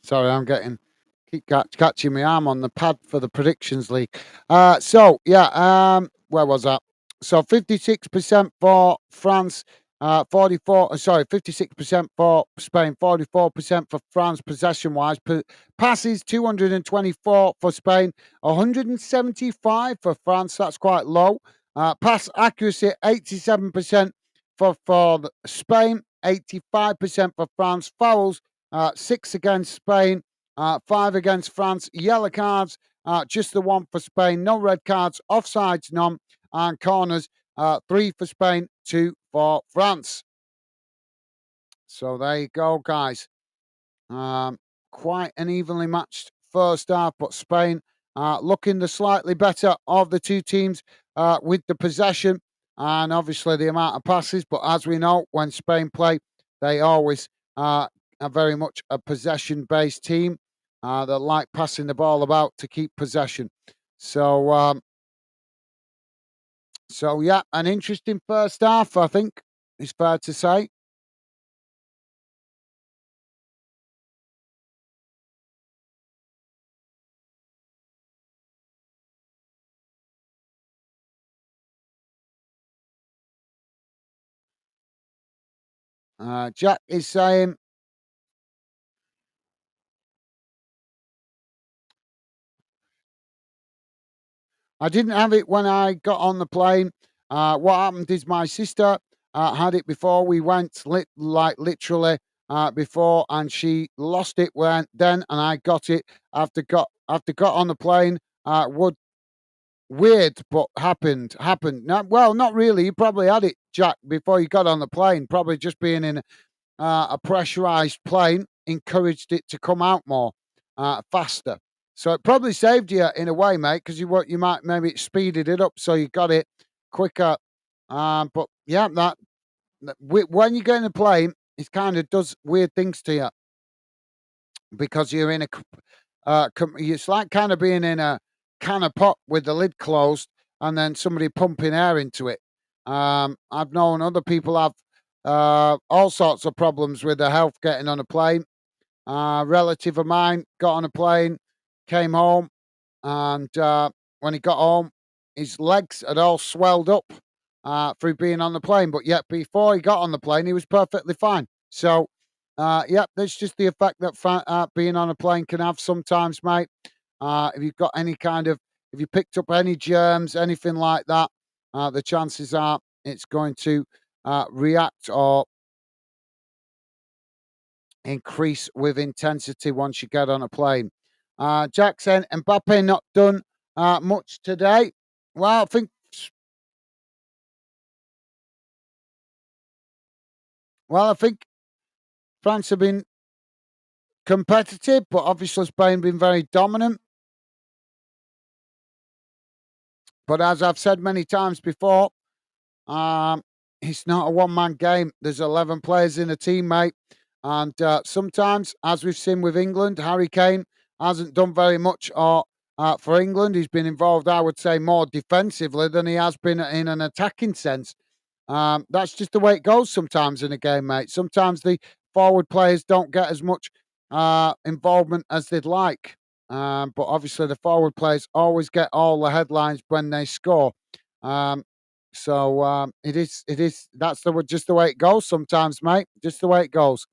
Sorry, I'm keep catching my arm on the pad for the predictions league. Where was that? So 56% for France, 56% for Spain, 44% for France possession wise. Passes 224 for Spain, 175 for France. That's quite low. Pass accuracy 87% for Spain, 85% for France. Fouls 6 against Spain, 5 against France. Yellow cards, just the 1 for Spain. No red cards, offsides none, and corners 3 for Spain, 2 for France. So there you go, guys. Quite an evenly matched first half, but Spain looking the slightly better of the two teams with the possession and obviously the amount of passes. But as we know, when Spain play, they always are very much a possession-based team. They like passing the ball about to keep possession. So, yeah, an interesting first half, I think, is fair to say. Jack is saying, I didn't have it when I got on the plane. What happened is my sister had it before we went, literally before, and she lost it then, and I got it after got on the plane. Would weird, but happened. No, well, not really. You probably had it, Jack, before you got on the plane. Probably just being in a pressurized plane encouraged it to come out more faster. So it probably saved you in a way, mate, because you might maybe it speeded it up so you got it quicker. But yeah, when you get in a plane, it kind of does weird things to you because you're in it's like kind of being in a can of pop with the lid closed and then somebody pumping air into it. I've known other people have all sorts of problems with their health getting on a plane. Relative of mine got on a plane, came home, and when he got home, his legs had all swelled up through being on the plane. But yet, before he got on the plane, he was perfectly fine. So, yeah, that's just the effect that being on a plane can have sometimes, mate. If you've got if you picked up any germs, anything like that, the chances are it's going to react or increase with intensity once you get on a plane. Jackson, Mbappe not done much today. Well, I think Well, I think France have been competitive, but obviously Spain been very dominant. But as I've said many times before, um, it's not a one-man game. There's 11 players in a team, mate. And sometimes, as we've seen with England, Harry Kane hasn't done very much for England. He's been involved, I would say, more defensively than he has been in an attacking sense. That's just the way it goes sometimes in a game, mate. Sometimes the forward players don't get as much involvement as they'd like. But obviously, the forward players always get all the headlines when they score. Um, that's just the way it goes sometimes, mate. Just the way it goes.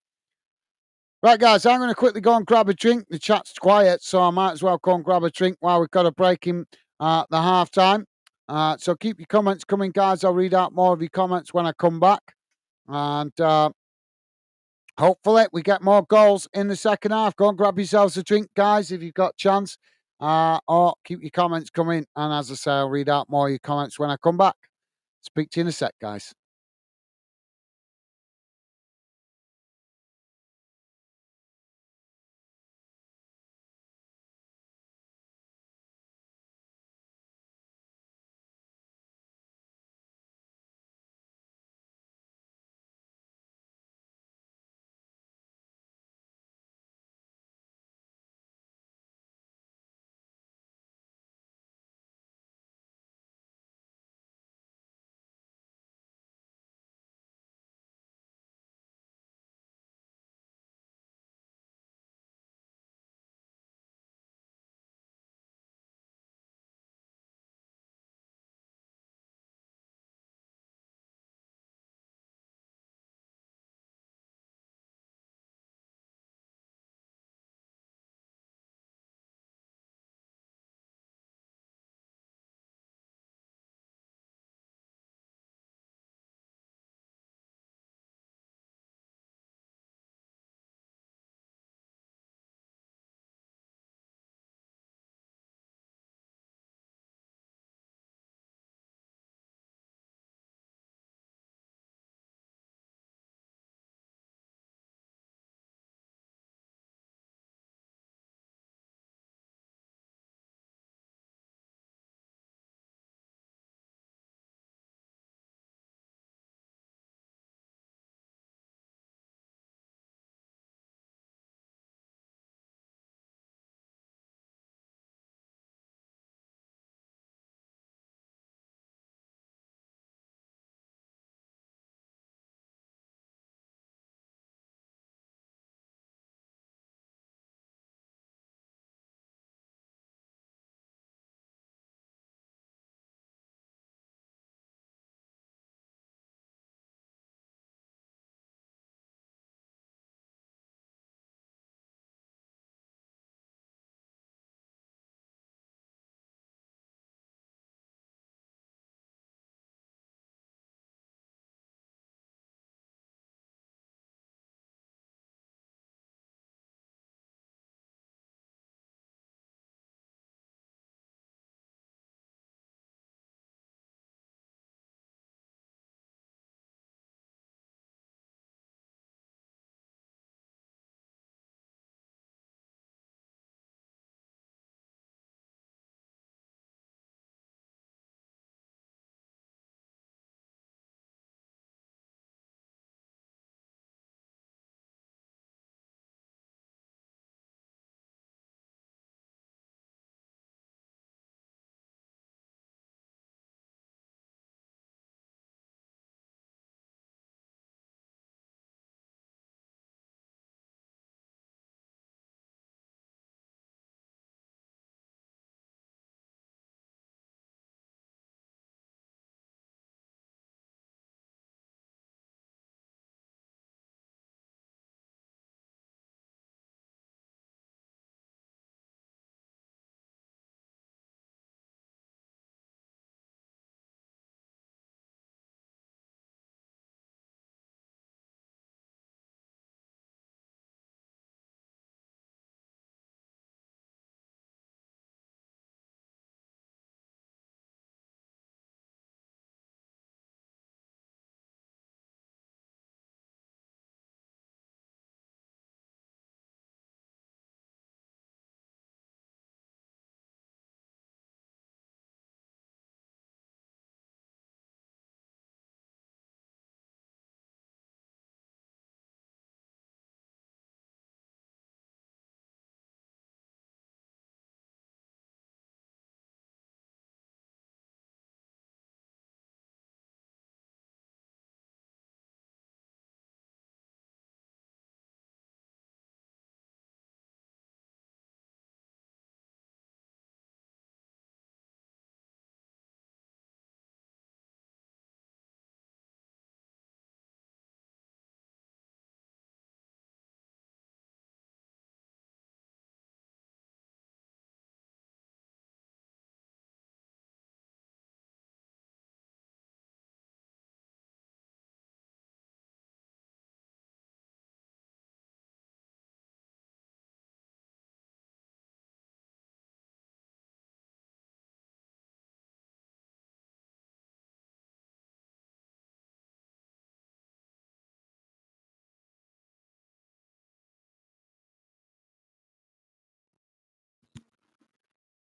Right, guys, I'm going to quickly go and grab a drink. The chat's quiet, so I might as well go and grab a drink while we've got a break in the half time. So keep your comments coming, guys. I'll read out more of your comments when I come back. And hopefully we get more goals in the second half. Go and grab yourselves a drink, guys, if you've got a chance. Or keep your comments coming. And as I say, I'll read out more of your comments when I come back. Speak to you in a sec, guys.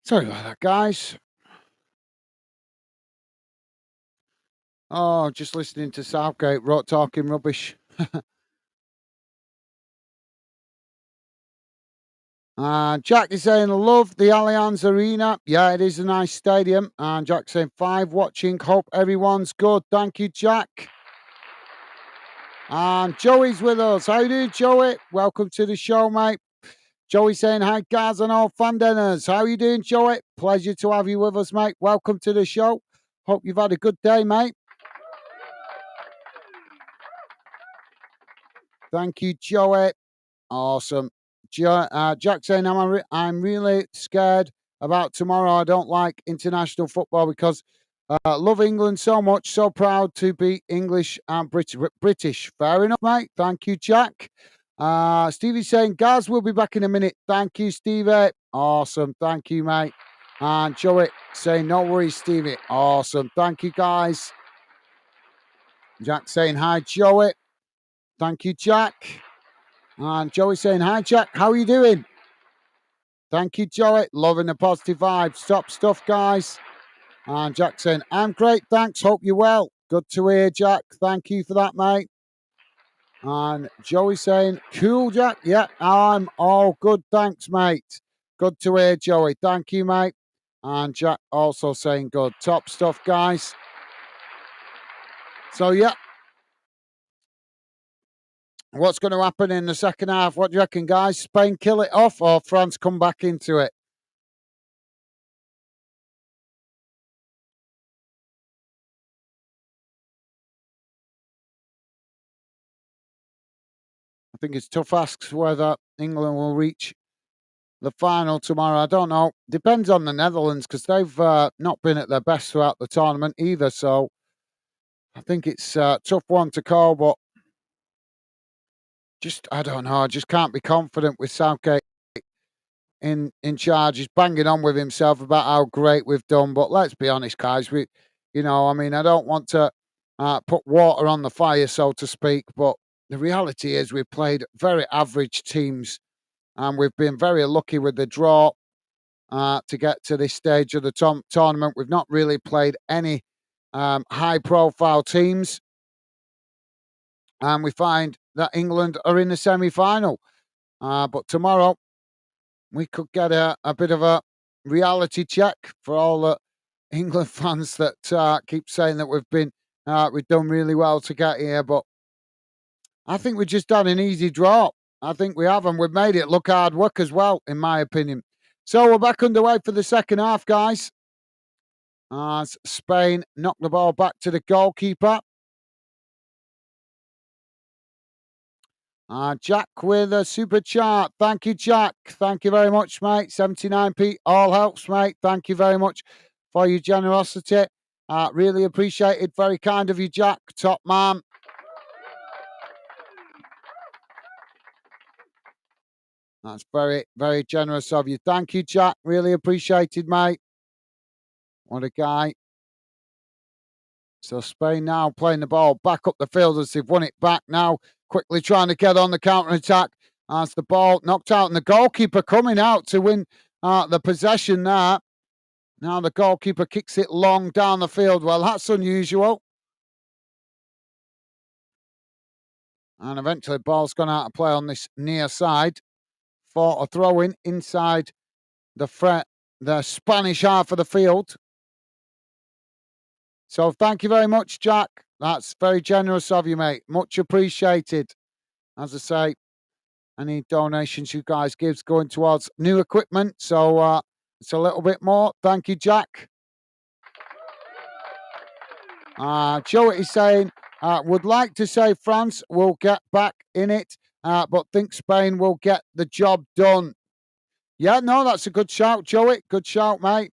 Sorry about that, guys. Oh, just listening to Southgate talking rubbish. Jack is saying, love the Allianz Arena. Yeah, it is a nice stadium. And Jack saying, 5 watching. Hope everyone's good. Thank you, Jack. And Joey's with us. How you doing, Joey? Welcome to the show, mate. Joey saying, hi, guys and all fan dinners. How you doing, Joey? Pleasure to have you with us, mate. Welcome to the show. Hope you've had a good day, mate. Thank you, Joey. Awesome. Jack saying, I'm really scared about tomorrow. I don't like international football because I love England so much. So proud to be English and British. Fair enough, mate. Thank you, Jack. Stevie's saying, Gaz will be back in a minute. Thank you, Stevie. Awesome. Thank you, mate. And Joey saying, no worries, Stevie. Awesome. Thank you, guys. Jack saying, hi, Joey. Thank you, Jack. And Joey saying, hi, Jack. How are you doing? Thank you, Joey. Loving the positive vibes. Top stuff, guys. And Jack saying, I'm great. Thanks. Hope you're well. Good to hear, Jack. Thank you for that, mate. And Joey saying, cool, Jack. Yeah, I'm all good. Thanks, mate. Good to hear, Joey. Thank you, mate. And Jack also saying good. Top stuff, guys. So, yeah. What's going to happen in the second half? What do you reckon, guys? Spain kill it off or France come back into it? I think it's tough asks whether England will reach the final tomorrow. I don't know. Depends on the Netherlands because they've not been at their best throughout the tournament either. So I think it's a tough one to call, but just, I don't know. I just can't be confident with Southgate in charge. He's banging on with himself about how great we've done. But let's be honest, guys. I mean, I don't want to put water on the fire, so to speak, but the reality is we've played very average teams and we've been very lucky with the draw to get to this stage of the tournament. We've not really played any high-profile teams, and we find that England are in the semi-final. But tomorrow, we could get a bit of a reality check for all the England fans that keep saying that we've done really well to get here. But I think we've just done an easy draw. I think we have, and we've made it look hard work as well, in my opinion. So we're back underway for the second half, guys. As Spain knocked the ball back to the goalkeeper. Jack with a super chat. Thank you, Jack. Thank you very much, mate. 79p. All helps, mate. Thank you very much for your generosity. Really appreciated. Very kind of you, Jack. Top man. That's very, very generous of you. Thank you, Jack. Really appreciated, mate. What a guy. So Spain now playing the ball back up the field as they've won it back now. Quickly trying to get on the counter-attack as the ball knocked out and the goalkeeper coming out to win the possession there. Now the goalkeeper kicks it long down the field. Well, that's unusual. And eventually ball's gone out of play on this near side for a throw-in inside the Spanish half of the field. So thank you very much, Jack. That's very generous of you, mate. Much appreciated. As I say, any donations you guys gives going towards new equipment. So it's a little bit more. Thank you, Jack. Joe is saying, would like to say France will get back in it, but think Spain will get the job done. Yeah, no, that's a good shout, Joey. Good shout, mate.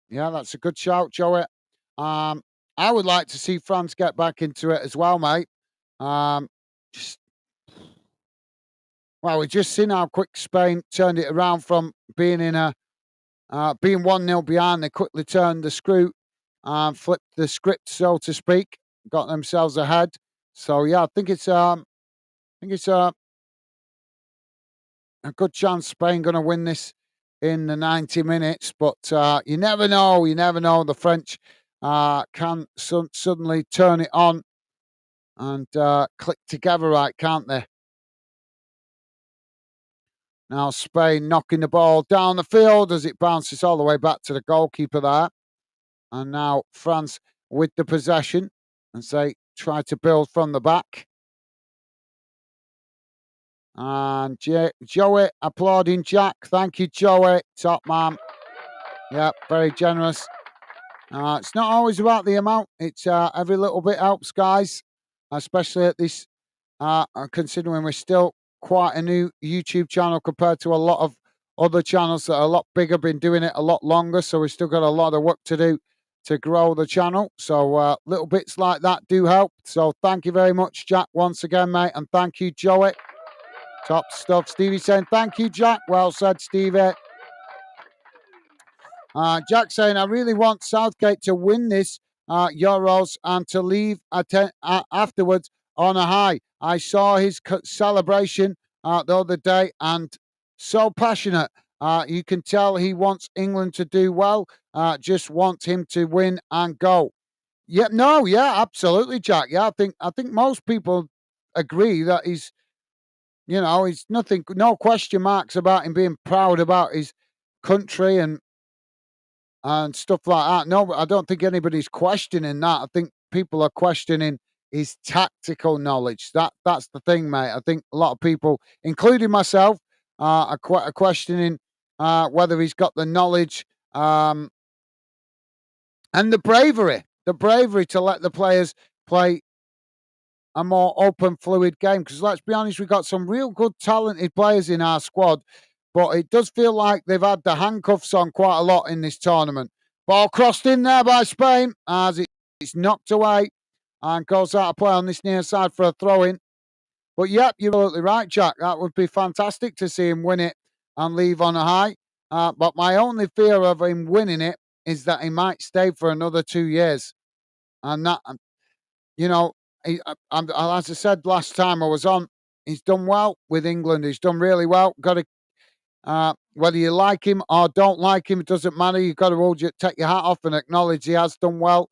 Yeah, that's a good shout, Joey. I would like to see France get back into it as well, mate. Just Well, we've just seen how quick Spain turned it around from being being 1-0 behind. They quickly turned the screw and flipped the script, so to speak, got themselves ahead. So yeah, I think it's a good chance Spain going to win this in the 90 minutes. But you never know. You never know. The French can suddenly turn it on and click together, right? Can't they? Now Spain knocking the ball down the field as it bounces all the way back to the goalkeeper there. And now France with the possession and say try to build from the back. And Joey applauding Jack. Thank you, Joey. Top man. Yeah, very generous. It's not always about the amount. It's every little bit helps, guys. Especially at this, considering we're still quite a new YouTube channel compared to a lot of other channels that are a lot bigger, been doing it a lot longer. So we've still got a lot of work to do to grow the channel. So little bits like that do help. So thank you very much, Jack, once again, mate. And thank you, Joey. Top stuff. Stevie saying, thank you, Jack. Well said, Stevie. Jack saying, I really want Southgate to win this Euros and to leave afterwards on a high. I saw his celebration the other day and so passionate. You can tell he wants England to do well, just wants him to win and go. Yeah, no, yeah, absolutely, Jack. Yeah, I think most people agree that he's nothing, no question marks about him being proud about his country and stuff like that. No, I don't think anybody's questioning that. I think people are questioning his tactical knowledge. That's the thing, mate. I think a lot of people, including myself, are questioning whether he's got the knowledge and the bravery to let the players play a more open, fluid game. Because let's be honest, we've got some real good, talented players in our squad, but it does feel like they've had the handcuffs on quite a lot in this tournament. Ball crossed in there by Spain as it's knocked away and goes out of play on this near side for a throw-in. But yep, you're absolutely right, Jack. That would be fantastic to see him win it and leave on a high. But my only fear of him winning it is that he might stay for another 2 years. And that, you know, as I said last time I was on, he's done well with England. He's done really well. Got to, whether you like him or don't like him, it doesn't matter. You've got to take your hat off and acknowledge he has done well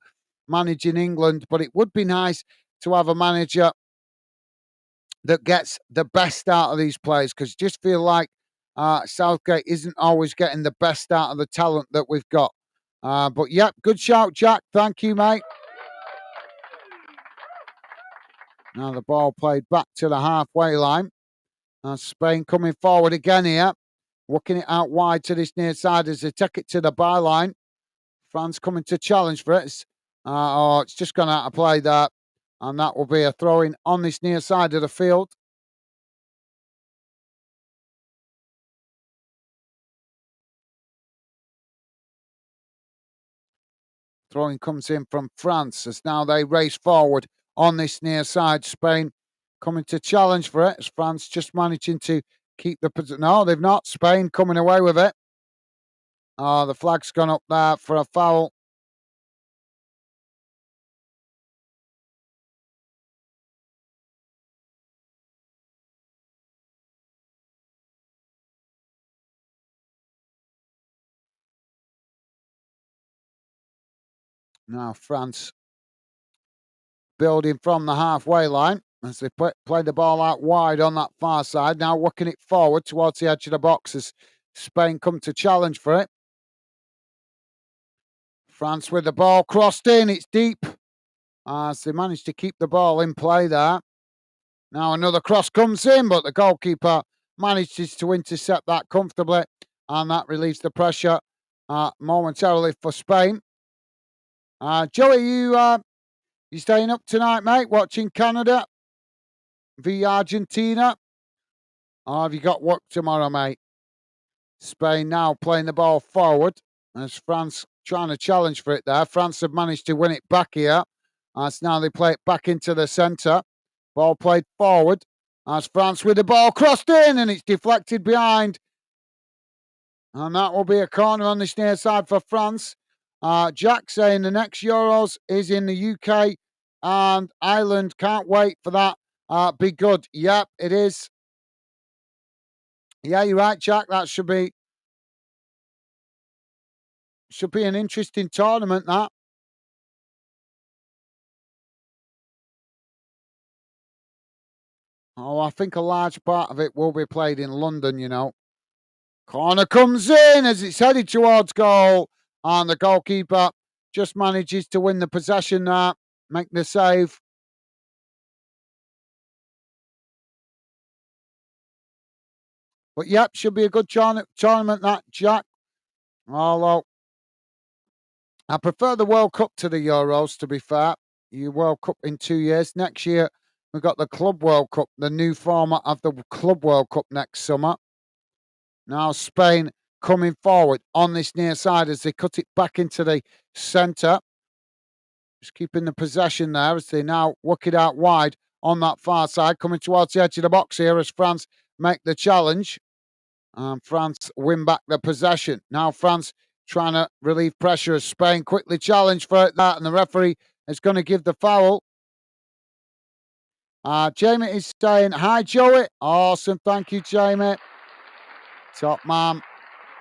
managing England. But it would be nice to have a manager that gets the best out of these players, because just feel like Southgate isn't always getting the best out of the talent that we've got. But yep, good shout, Jack. Thank you, mate. Now the ball played back to the halfway line. Spain coming forward again here, working it out wide to this near side as they take it to the byline. France coming to challenge for it. It's just gone out of play there. And that will be a throw-in on this near side of the field. Throwing comes in from France as now they race forward on this near side. Spain coming to challenge for it as France just managing to keep the position. No, they've not. Spain coming away with it. Oh, the flag's gone up there for a foul. Now France building from the halfway line as they play the ball out wide on that far side. Now working it forward towards the edge of the box as Spain come to challenge for it. France with the ball crossed in. It's deep as they managed to keep the ball in play there. Now another cross comes in, but the goalkeeper manages to intercept that comfortably, and that relieves the pressure momentarily for Spain. Joey, you staying up tonight, mate, watching Canada v Argentina? Or have you got work tomorrow, mate? Spain now playing the ball forward as France trying to challenge for it there. France have managed to win it back here. As now they play it back into the centre. Ball played forward. As France with the ball crossed in and it's deflected behind. And that will be a corner on this near side for France. Jack saying the next Euros is in the UK and Ireland. Can't wait for that. Be good. Yep, it is. Yeah, you're right, Jack. That should be an interesting tournament, that. Oh, I think a large part of it will be played in London, you know. Corner comes in as it's headed towards goal. And the goalkeeper just manages to win the possession there, make the save. But yep, should be a good tournament, that, Jack. Although I prefer the World Cup to the Euros, to be fair. You World Cup in 2 years. Next year, we've got the Club World Cup, the new format of the Club World Cup next summer. Now Spain coming forward on this near side as they cut it back into the centre. Just keeping the possession there as they now work it out wide on that far side. Coming towards the edge of the box here as France make the challenge. And France win back the possession. Now France trying to relieve pressure as Spain quickly challenge for it. That, and the referee is going to give the foul. Jamie is saying, hi, Joey. Awesome. Thank you, Jamie. Top man.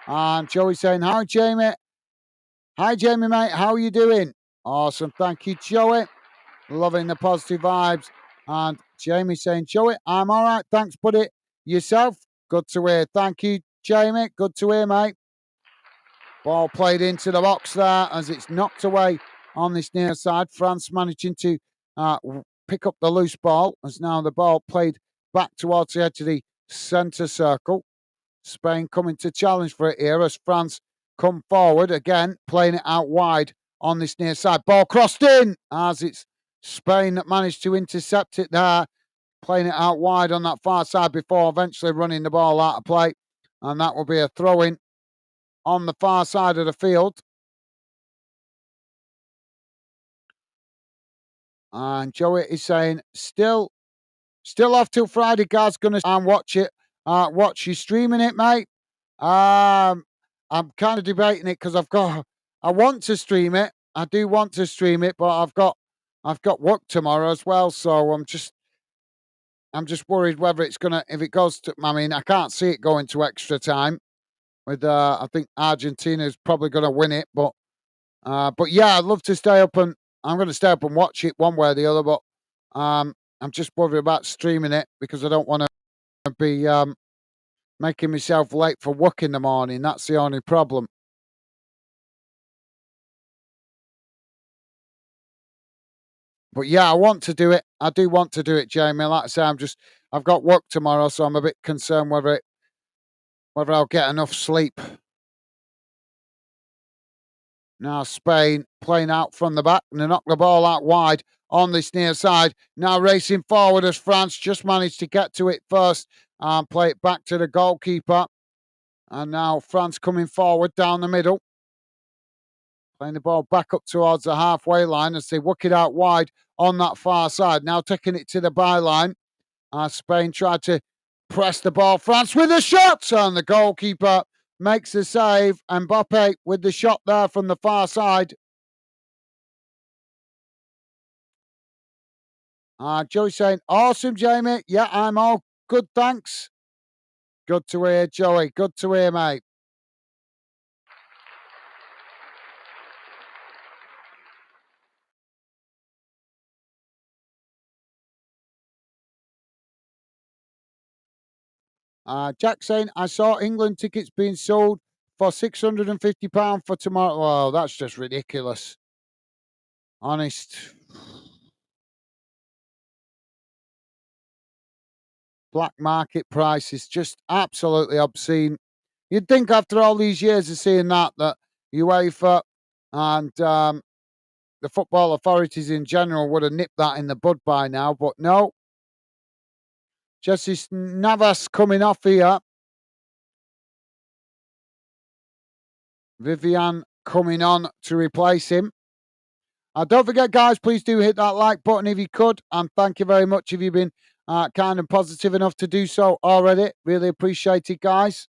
And Joey saying, hi, Jamie. Hi, Jamie, mate. How are you doing? Awesome. Thank you, Joey. Loving the positive vibes. And Jamie saying, Joey, I'm all right. Thanks, buddy. Yourself? Good to hear. Thank you, Jamie. Good to hear, mate. Ball played into the box there as it's knocked away on this near side. France managing to pick up the loose ball as now the ball played back towards the edge of the centre circle. Spain coming to challenge for it here as France come forward again, playing it out wide on this near side. Ball crossed in as it's Spain that managed to intercept it there, playing it out wide on that far side before eventually running the ball out of play. And that will be a throw-in on the far side of the field. And Joey is saying, still off till Friday, guys. Gonna and watch it. Watch you streaming it, mate. I'm kind of debating it because I want to stream it. I do want to stream it, but I've got work tomorrow as well. So I'm just worried whether it's gonna, if it goes to, I mean, I can't see it going to extra time with, I think Argentina is probably going to win it, but yeah, I'd love to stay up and I'm going to stay up and watch it one way or the other, but I'm just worried about streaming it because I don't want to be making myself late for work in the morning. That's the only problem. But yeah, I want to do it. I do want to do it, Jamie. Like I say, I've got work tomorrow, so I'm a bit concerned whether I'll get enough sleep. Now Spain playing out from the back and they knock the ball out wide on this near side. Now racing forward as France just managed to get to it first and play it back to the goalkeeper. And now France coming forward down the middle. Playing the ball back up towards the halfway line as they work it out wide on that far side. Now taking it to the byline. Spain tried to press the ball. France with a shot and the goalkeeper makes the save. Mbappe with the shot there from the far side. Joey saying, awesome, Jamie. Yeah, I'm all good, thanks. Good to hear, Joey. Good to hear, mate. Jack saying, I saw England tickets being sold for £650 for tomorrow. Oh, that's just ridiculous. Honest. Black market price is just absolutely obscene. You'd think after all these years of seeing that UEFA and the football authorities in general would have nipped that in the bud by now, but no. Justice Navas coming off here. Vivian coming on to replace him. Don't forget, guys, please do hit that like button if you could. And thank you very much if you've been kind and positive enough to do so already. Really appreciate it, guys.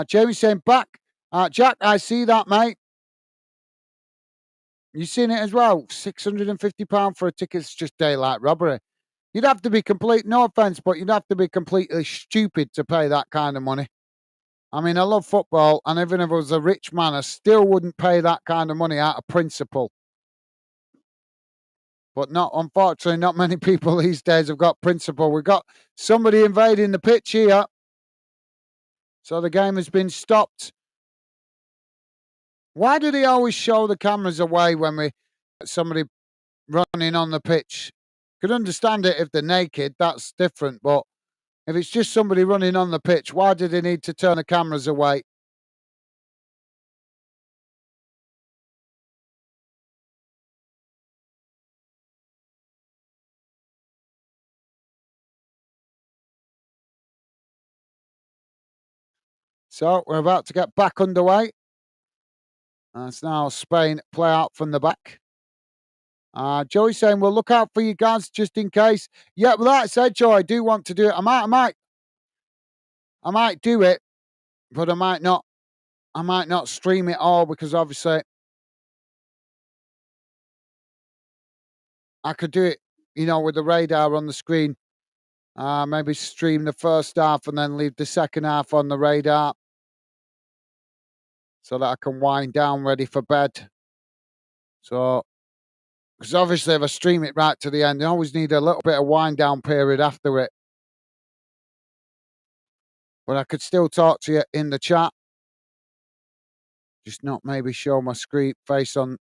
Jamie saying back. Jack, I see that, mate. You seen it as well? £650 for a ticket's just daylight robbery. You'd have to be no offence, but you'd have to be completely stupid to pay that kind of money. I mean, I love football, and even if I was a rich man, I still wouldn't pay that kind of money out of principle. But unfortunately, not many people these days have got principle. We've got somebody invading the pitch here. So the game has been stopped. Why do they always show the cameras away when we somebody running on the pitch? Could understand it if they're naked, that's different. But if it's just somebody running on the pitch, why do they need to turn the cameras away? So we're about to get back underway. And it's now Spain play out from the back. Joey saying, "We'll look out for you guys just in case." Yeah, well, that said, Joe, I do want to do it. I might do it, but I might not. I might not stream it all because obviously I could do it, with the radar on the screen. Maybe stream the first half and then leave the second half on the radar so that I can wind down ready for bed. So, because obviously if I stream it right to the end, I always need a little bit of wind down period after it. But I could still talk to you in the chat. Just not maybe show my face on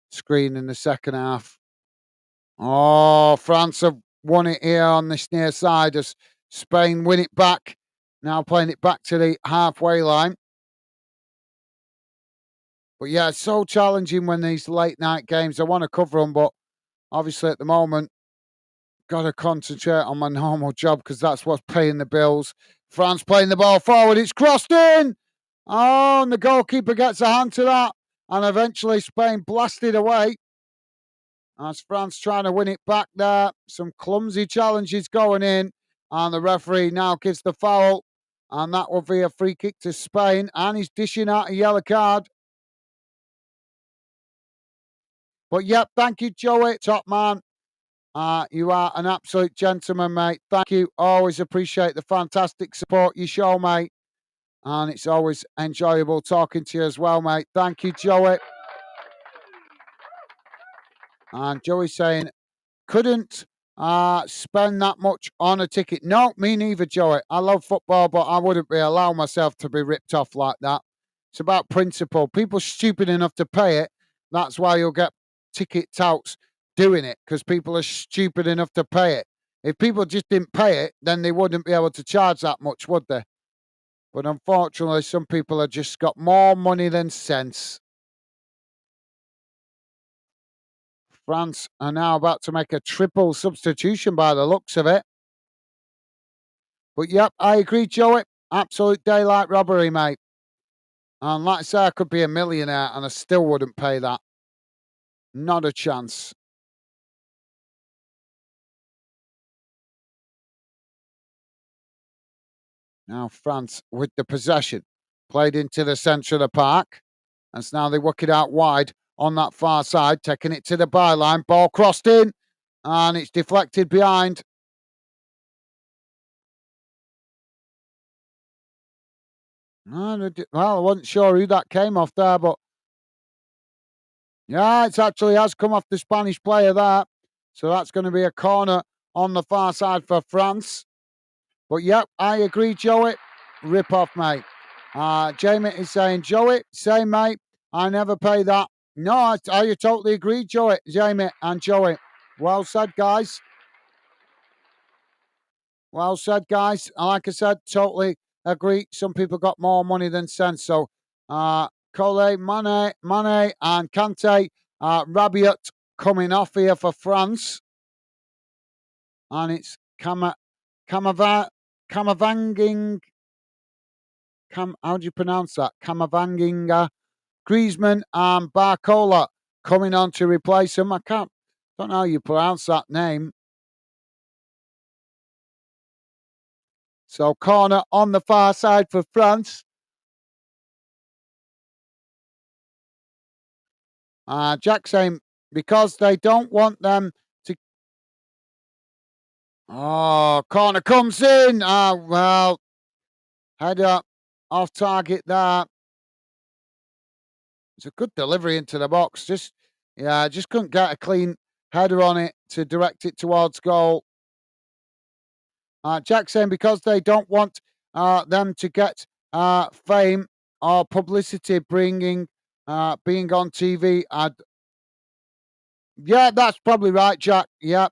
screen in the second half. Oh, France have won it here on this near side as Spain win it back. Now playing it back to the halfway line. But yeah, it's so challenging when these late night games. I want to cover them, but obviously at the moment, got to concentrate on my normal job because that's what's paying the bills. France playing the ball forward. It's crossed in. Oh, and the goalkeeper gets a hand to that. And eventually Spain blasted away. As France trying to win it back there. Some clumsy challenges going in. And the referee now gives the foul. And that will be a free kick to Spain. And he's dishing out a yellow card. But yep, thank you, Joey, top man. You are an absolute gentleman, mate. Thank you. Always appreciate the fantastic support you show, mate. And it's always enjoyable talking to you as well, mate. Thank you, Joey. And Joey saying, couldn't spend that much on a ticket. No, me neither, Joey. I love football, but I wouldn't be allowing myself to be ripped off like that. It's about principle. People stupid enough to pay it. That's why you'll get ticket touts doing it, because people are stupid enough to pay it. If people just didn't pay it, then they wouldn't be able to charge that much, would they? But unfortunately, some people have just got more money than sense. France are now about to make a triple substitution by the looks of it. But yep, I agree, Joey. Absolute daylight robbery, mate. And like I say, I could be a millionaire and I still wouldn't pay that. Not a chance. Now France with the possession. Played into the centre of the park. And so now they work it out wide on that far side, taking it to the byline. Ball crossed in. And it's deflected behind. Well, I wasn't sure who that came off there, but yeah, it actually has come off the Spanish player there. So that's going to be a corner on the far side for France. But yep, I agree, Joey. Rip off, mate. Jamie is saying, Joey, same, mate. I never pay that. No, I totally agree, Joey, Jamie, and Joey. Well said, guys. Well said, guys. And like I said, totally agree. Some people got more money than sense. So, Cole, Mane, and Kante, Rabiot coming off here for France. And it's Kamavanging. How do you pronounce that? Kamavanging, Griezmann and Barcola coming on to replace him. I can't. Don't know how you pronounce that name. So corner on the far side for France. Jack saying because they don't want them to. Oh, corner comes in. Well, header off target there. It's a good delivery into the box. Just couldn't get a clean header on it to direct it towards goal. Jack saying because they don't want them to get fame or publicity being on TV. Yeah, that's probably right, Jack. Yeah,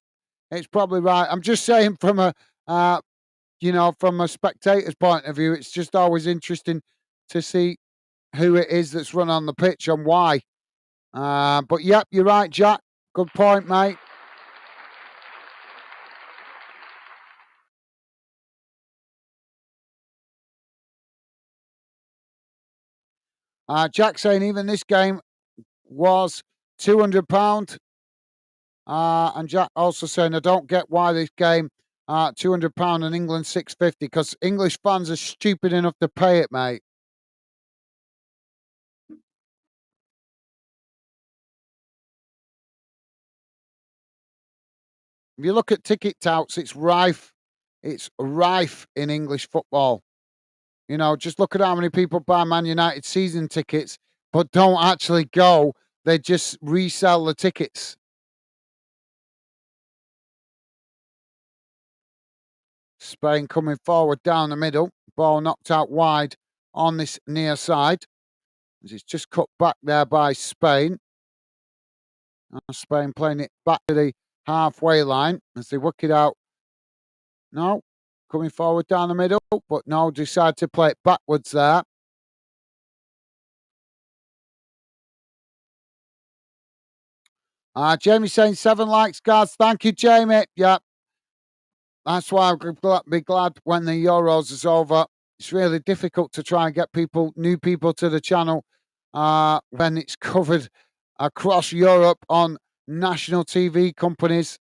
it's probably right. I'm just saying from a from a spectator's point of view, it's just always interesting to see who it is that's run on the pitch and why. But yep, you're right, Jack. Good point, mate. Jack saying even this game was £200. And Jack also saying I don't get why this game £200 and England £650 because English fans are stupid enough to pay it, mate. If you look at ticket touts, it's rife. It's rife in English football. You know, just look at how many people buy Man United season tickets but don't actually go. They just resell the tickets. Spain coming forward down the middle. Ball knocked out wide on this near side. It's just cut back there by Spain. Spain playing it back to the halfway line as they work it out. No, coming forward down the middle, but no, decide to play it backwards there. Jamie saying 7 likes, guys. Thank you, Jamie. Yeah, that's why I'll be glad when the Euros is over. It's really difficult to try and get new people to the channel when it's covered across Europe on national TV companies.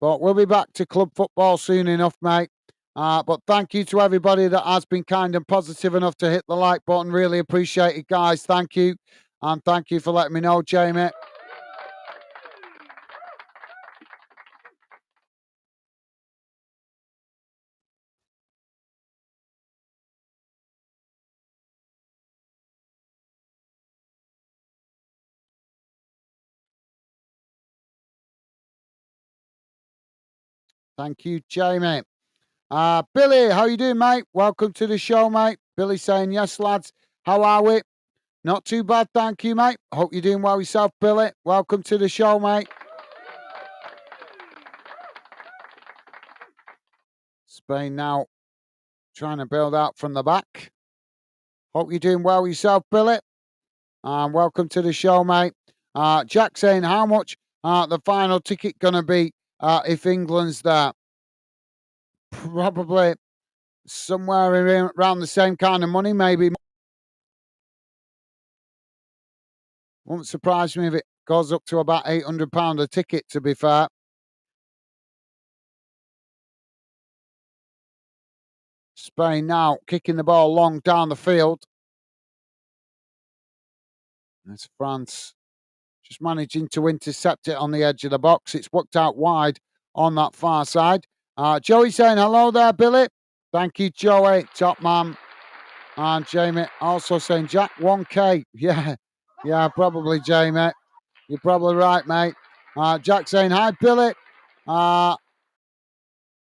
But we'll be back to club football soon enough, mate. But thank you to everybody that has been kind and positive enough to hit the like button. Really appreciate it, guys. Thank you. And thank you for letting me know, Jamie. Thank you, Jamie. Billy, how you doing, mate? Welcome to the show, mate. Billy saying, yes, lads. How are we? Not too bad, thank you, mate. Hope you're doing well yourself, Billy. Welcome to the show, mate. Spain now trying to build out from the back. Hope you're doing well yourself, Billy. And welcome to the show, mate. Jack saying, how much the final ticket going to be if England's there? Probably somewhere around the same kind of money, maybe. Wouldn't surprise me if it goes up to about £800 a ticket, to be fair. Spain now kicking the ball long down the field. It's France just managing to intercept it on the edge of the box. It's worked out wide on that far side. Joey saying hello there, Billy. Thank you, Joey. Top man. And Jamie also saying, Jack, 1K. Yeah, probably, Jamie. You're probably right, mate. Jack saying, hi, Billy. How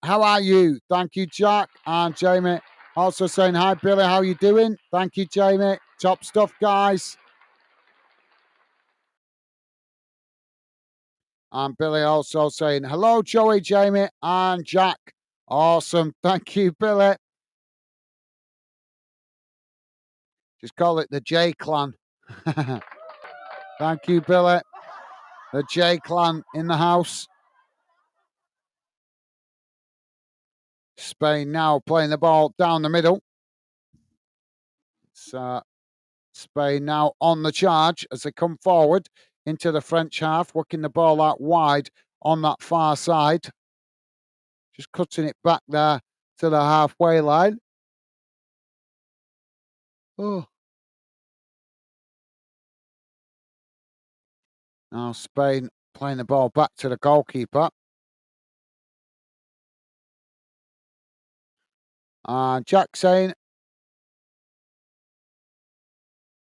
are you? Thank you, Jack. And Jamie also saying, hi, Billy. How you doing? Thank you, Jamie. Top stuff, guys. And Billy also saying, hello, Joey, Jamie, and Jack. Awesome. Thank you, Billy. Just call it the J Clan. Thank you, Billy. The J Clan in the house. Spain now playing the ball down the middle. It's Spain now on the charge as they come forward. into the French half, working the ball out wide on that far side. Just cutting it back there to the halfway line. Oh. Now Spain playing the ball back to the goalkeeper. Jack saying,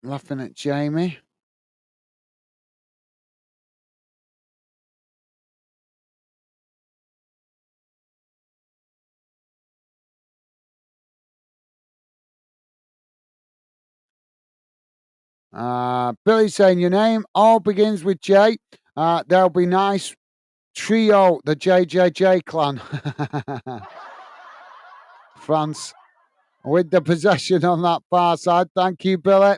laughing at Jamie. Billy saying, your name all begins with J. There'll be nice trio, the JJJ clan. France with the possession on that far side. Thank you, Billy.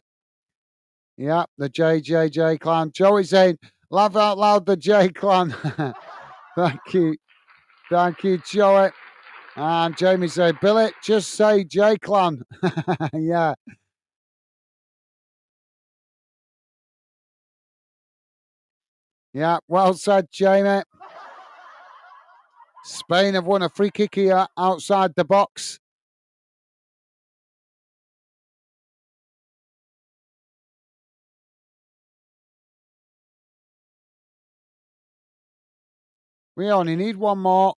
Yeah, the JJJ clan. Joey saying, laugh out loud, the J clan. Thank you. Thank you, Joey. And Jamie said, Billy, just say J clan. Yeah. Yeah, well said, Jamie. Spain have won a free kick here outside the box. We only need one more,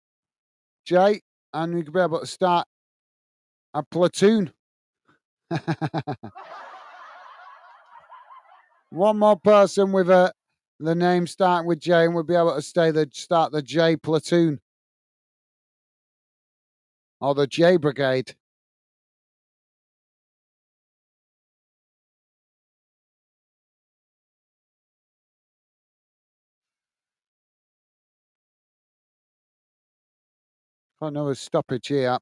Jay, and we could be able to start a platoon. One more person with the name starting with J, and we'll be able to start the J platoon or the J brigade. Got another stoppage here.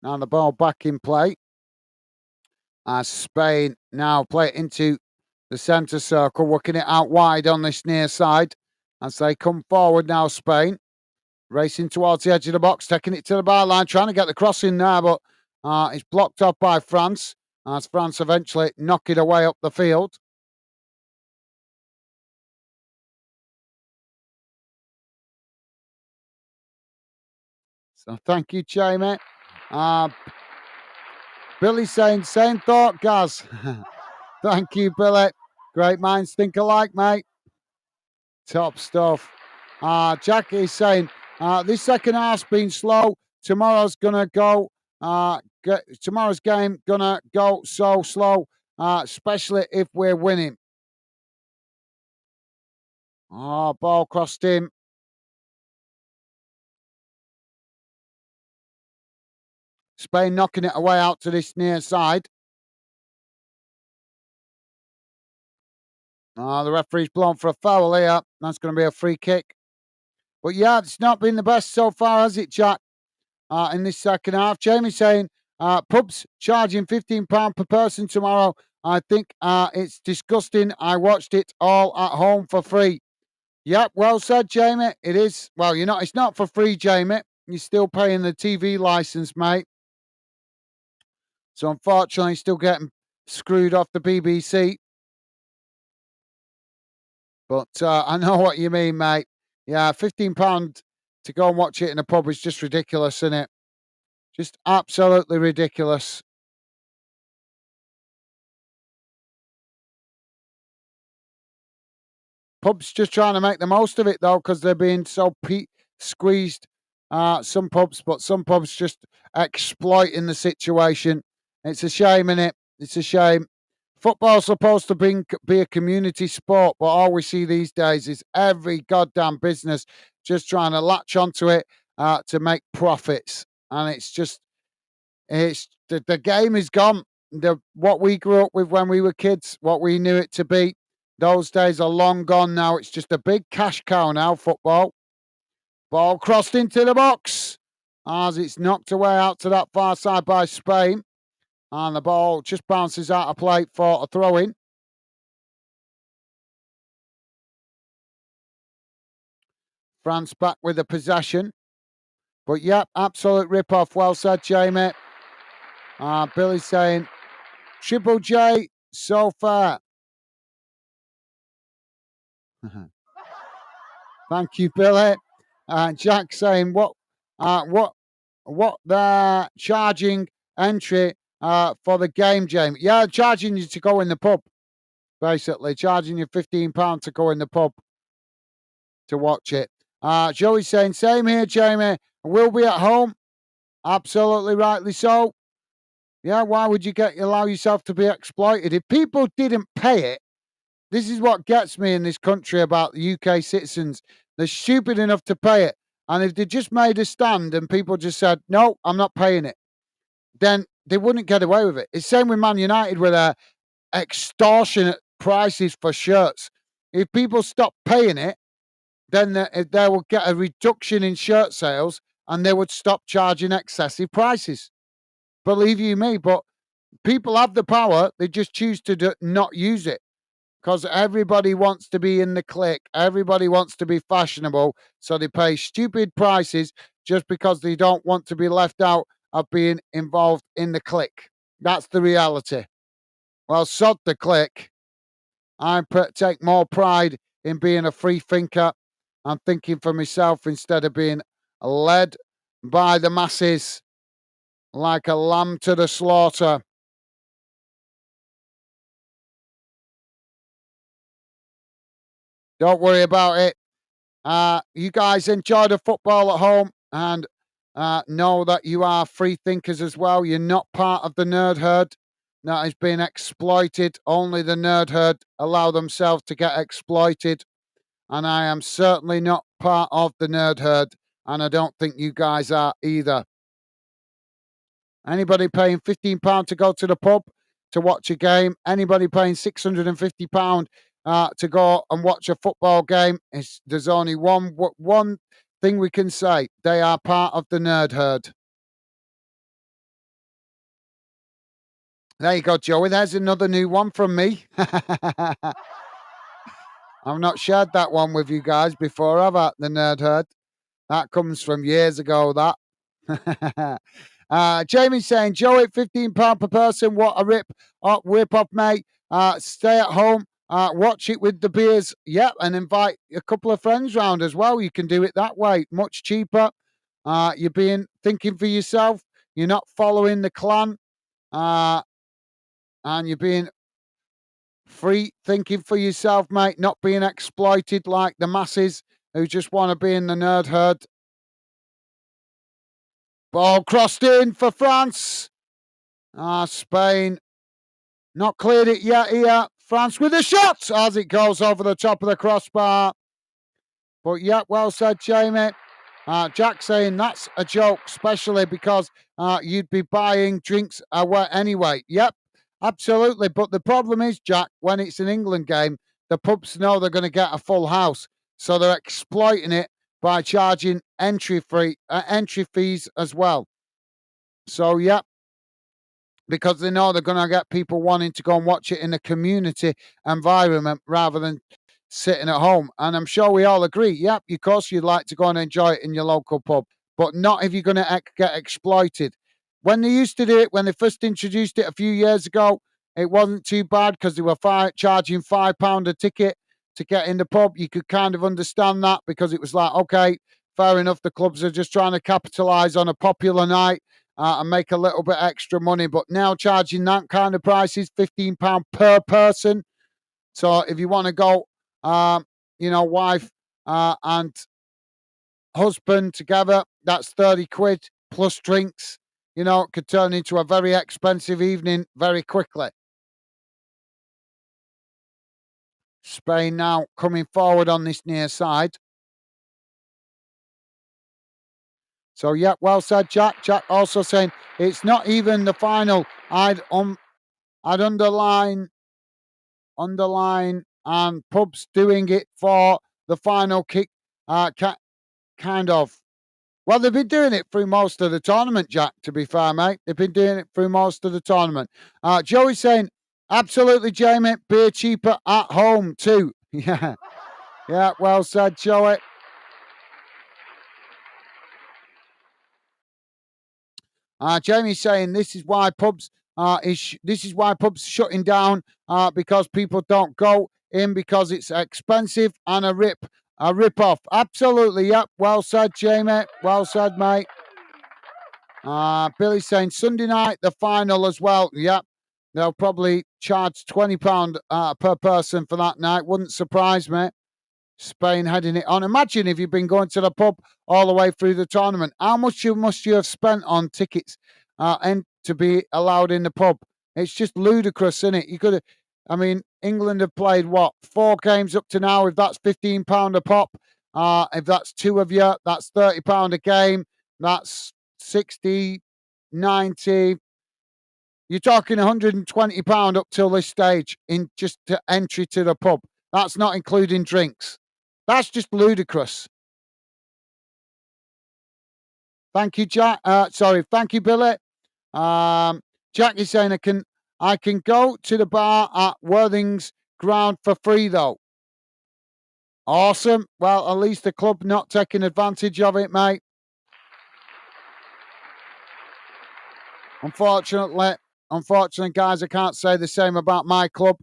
Now the ball back in play. As Spain now play it into the centre circle, working it out wide on this near side. As they come forward now, Spain racing towards the edge of the box, taking it to the byline, trying to get the cross in there, but it's blocked off by France. As France eventually knock it away up the field. So thank you, Jamie. Billy saying, same thought, Gaz. Thank you, Billy. Great minds think alike, mate. Top stuff. Jackie is saying, this second half's been slow. Tomorrow's gonna go. Tomorrow's game gonna go so slow, especially if we're winning. Oh, ball crossed him. Spain knocking it away out to this near side. The referee's blown for a foul here. That's going to be a free kick. But yeah, it's not been the best so far, has it, Jack? In this second half. Jamie saying, pubs charging £15 per person tomorrow. I think it's disgusting. I watched it all at home for free. Yep, well said, Jamie. It is. Well, it's not for free, Jamie. You're still paying the TV license, mate. So unfortunately, still getting screwed off the BBC. But I know what you mean, mate. Yeah, £15 to go and watch it in a pub is just ridiculous, isn't it? Just absolutely ridiculous. Pubs just trying to make the most of it, though, because they're being so squeezed. Some pubs, but some pubs just exploiting the situation. It's a shame, innit? It's a shame. Football's supposed to be a community sport, but all we see these days is every goddamn business just trying to latch onto it to make profits. And the game is gone. What we grew up with when we were kids, what we knew it to be, those days are long gone now. It's just a big cash cow now, football. Ball crossed into the box as it's knocked away out to that far side by Spain. And the ball just bounces out of play for a throw-in. France back with the possession. But yeah, absolute rip-off. Well said, Jamie. Billy saying, Triple J, so far. Thank you, Billy. Jack saying what they're charging entry for the game, Jamie? Yeah, charging you to go in the pub. Basically, charging you £15 to go in the pub to watch it. Joey's saying, same here, Jamie. We'll be at home. Absolutely rightly so. Yeah, why would you allow yourself to be exploited? If people didn't pay it, this is what gets me in this country about the UK citizens. They're stupid enough to pay it. And if they just made a stand and people just said, no, I'm not paying it, then they wouldn't get away with it. It's the same with Man United with their extortionate prices for shirts. If people stop paying it, then they will get a reduction in shirt sales and they would stop charging excessive prices. Believe you me, but people have the power. They just choose to not use it because everybody wants to be in the clique. Everybody wants to be fashionable. So they pay stupid prices just because they don't want to be left out of being involved in the clique. That's the reality. Well, sod the clique. I take more pride in being a free thinker and thinking for myself instead of being led by the masses like a lamb to the slaughter. Don't worry about it. You guys enjoy the football at home and know that you are free thinkers as well. You're not part of the nerd herd that is being exploited. Only the nerd herd allow themselves to get exploited. And I am certainly not part of the nerd herd. And I don't think you guys are either. Anybody paying £15 to go to the pub to watch a game? Anybody paying £650 to go and watch a football game? There's only one thing we can say. They are part of the nerd herd. There you go, Joey. There's another new one from me. I've not shared that one with you guys before, have I? The nerd herd. That comes from years ago, that. Jamie's saying, Joey, £15 per person. What a whip up, mate. Stay at home. Watch it with the beers. Yep, and invite a couple of friends round as well. You can do it that way. Much cheaper. You're thinking for yourself. You're not following the clan. And you're being free thinking for yourself, mate. Not being exploited like the masses who just want to be in the nerd herd. Ball crossed in for France. Spain not cleared it yet here. France with a shot as it goes over the top of the crossbar. But yeah, well said, Jamie. Jack saying that's a joke, especially because you'd be buying drinks anyway. Yep, absolutely. But the problem is, Jack, when it's an England game, the pubs know they're going to get a full house. So they're exploiting it by charging entry fees as well. So, yeah, because they know they're going to get people wanting to go and watch it in a community environment rather than sitting at home. And I'm sure we all agree, yep, of course you'd like to go and enjoy it in your local pub, but not if you're going to get exploited. When they used to do it, when they first introduced it a few years ago, it wasn't too bad because they were charging £5 a ticket to get in the pub. You could kind of understand that because it was like, okay, fair enough, the clubs are just trying to capitalise on a popular night and make a little bit extra money. But now charging that kind of prices, £15 per person. So if you want to go, wife and husband together, that's 30 quid plus drinks. It could turn into a very expensive evening very quickly. Spain now coming forward on this near side. So, yeah, well said, Jack. Jack also saying it's not even the final. I'd underline and pubs doing it for the final kick, kind of. Well, they've been doing it through most of the tournament, Jack, to be fair, mate. They've been doing it through most of the tournament. Joey's saying, absolutely, Jamie, beer cheaper at home too. Yeah, well said, Joey. Jamie's saying this is why pubs shutting down because people don't go. in because it's expensive and a rip-off. Absolutely, yep. Well said, Jamie. Well said, mate. Billy's saying Sunday night, the final as well. Yep. They'll probably charge £20 per person for that night. Wouldn't surprise me. Spain heading it on. Imagine if you've been going to the pub all the way through the tournament. How much must you have spent on tickets and to be allowed in the pub? It's just ludicrous, isn't it? You could have, I mean, England have played what, 4 games up to now. If that's £15 a pop, if that's 2 of you, that's £30 a game. That's 60, 90. You're talking £120 up till this stage in just entry to the pub. That's not including drinks. That's just ludicrous. Thank you, Jack. Thank you, Billy. Jack is saying I can go to the bar at Worthing's ground for free though. Awesome. Well, at least the club not taking advantage of it, mate. Unfortunately, guys, I can't say the same about my club.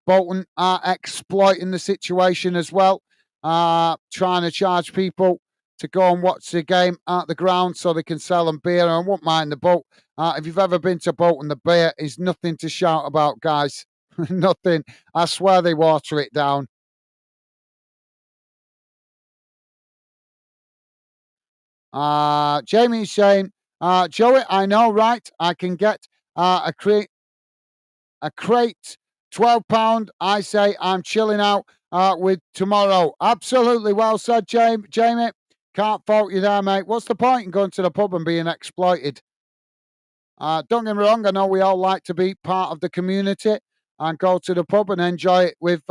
Bolton are exploiting the situation as well, trying to charge people to go and watch the game at the ground so they can sell them beer. And I won't mind the boat. If you've ever been to Bolton, the beer is nothing to shout about, guys. Nothing. I swear they water it down. Jamie's saying, Joey, I know, right? I can get a crate, £12. I say I'm chilling out with tomorrow. Absolutely well said, Jamie. Can't fault you there, mate. What's the point in going to the pub and being exploited? Don't get me wrong. I know we all like to be part of the community and go to the pub and enjoy it with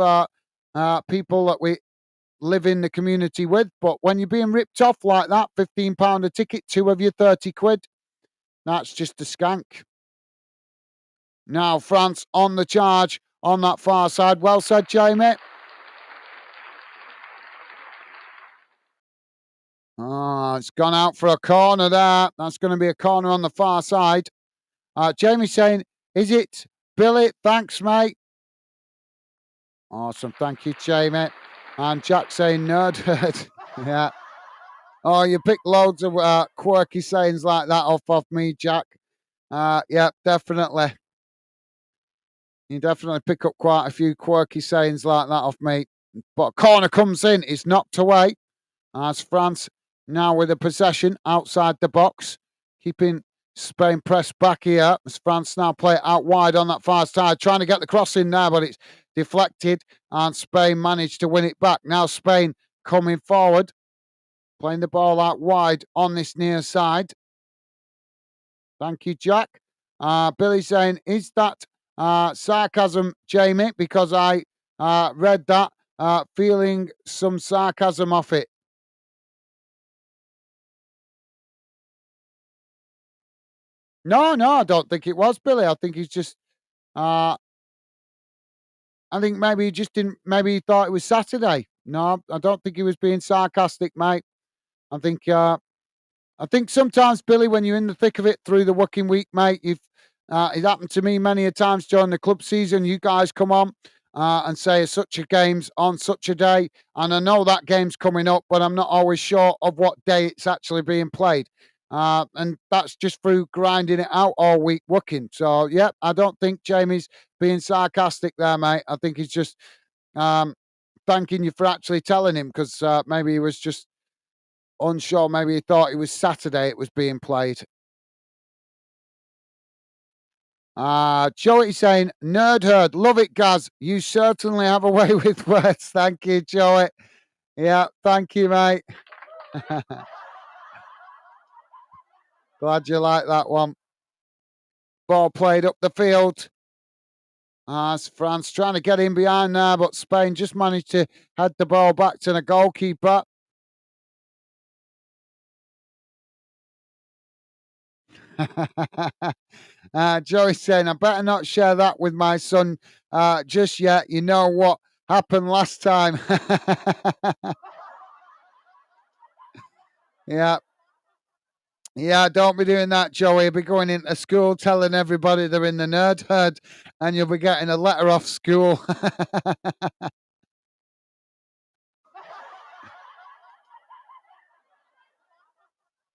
people that we live in the community with. But when you're being ripped off like that, £15 a ticket, 2 of you, 30 quid, that's just a skank. Now, France on the charge on that far side. Well said, Jamie. It's gone out for a corner there. That's going to be a corner on the far side. Jamie's saying, is it Billy? Thanks, mate. Awesome. Thank you, Jamie. And Jack saying, nerd herd. Yeah. Oh, you pick loads of quirky sayings like that off of me, Jack. Yeah, definitely. You definitely pick up quite a few quirky sayings like that off me. But a corner comes in. It's knocked away. As France now with a possession outside the box. Keeping Spain pressed back here. As France now play it out wide on that far side. Trying to get the cross in there, but it's deflected. And Spain managed to win it back. Now Spain coming forward. Playing the ball out wide on this near side. Thank you, Jack. Billy saying, is that sarcasm, Jamie? Because I read that, feeling some sarcasm off it. No, I don't think it was, Billy. I think he's just, I think maybe he just didn't, maybe he thought it was Saturday. No, I don't think he was being sarcastic, mate. I think sometimes, Billy, when you're in the thick of it through the working week, mate, it happened to me many a times during the club season. You guys come on and say such a game's on such a day, and I know that game's coming up, but I'm not always sure of what day it's actually being played. And that's just through grinding it out all week working. So, yeah, I don't think Jamie's being sarcastic there, mate. I think he's just thanking you for actually telling him because maybe he was just unsure. Maybe he thought it was Saturday it was being played. Joey saying, nerd herd, love it, Gaz. You certainly have a way with words. Thank you, Joey. Yeah, thank you, mate. Glad you like that one. Ball played up the field. As France trying to get in behind there, but Spain just managed to head the ball back to the goalkeeper. Joey saying, I better not share that with my son just yet. You know what happened last time. Yeah. Yeah, don't be doing that, Joey. You'll be going into school telling everybody they're in the nerd herd and you'll be getting a letter off school.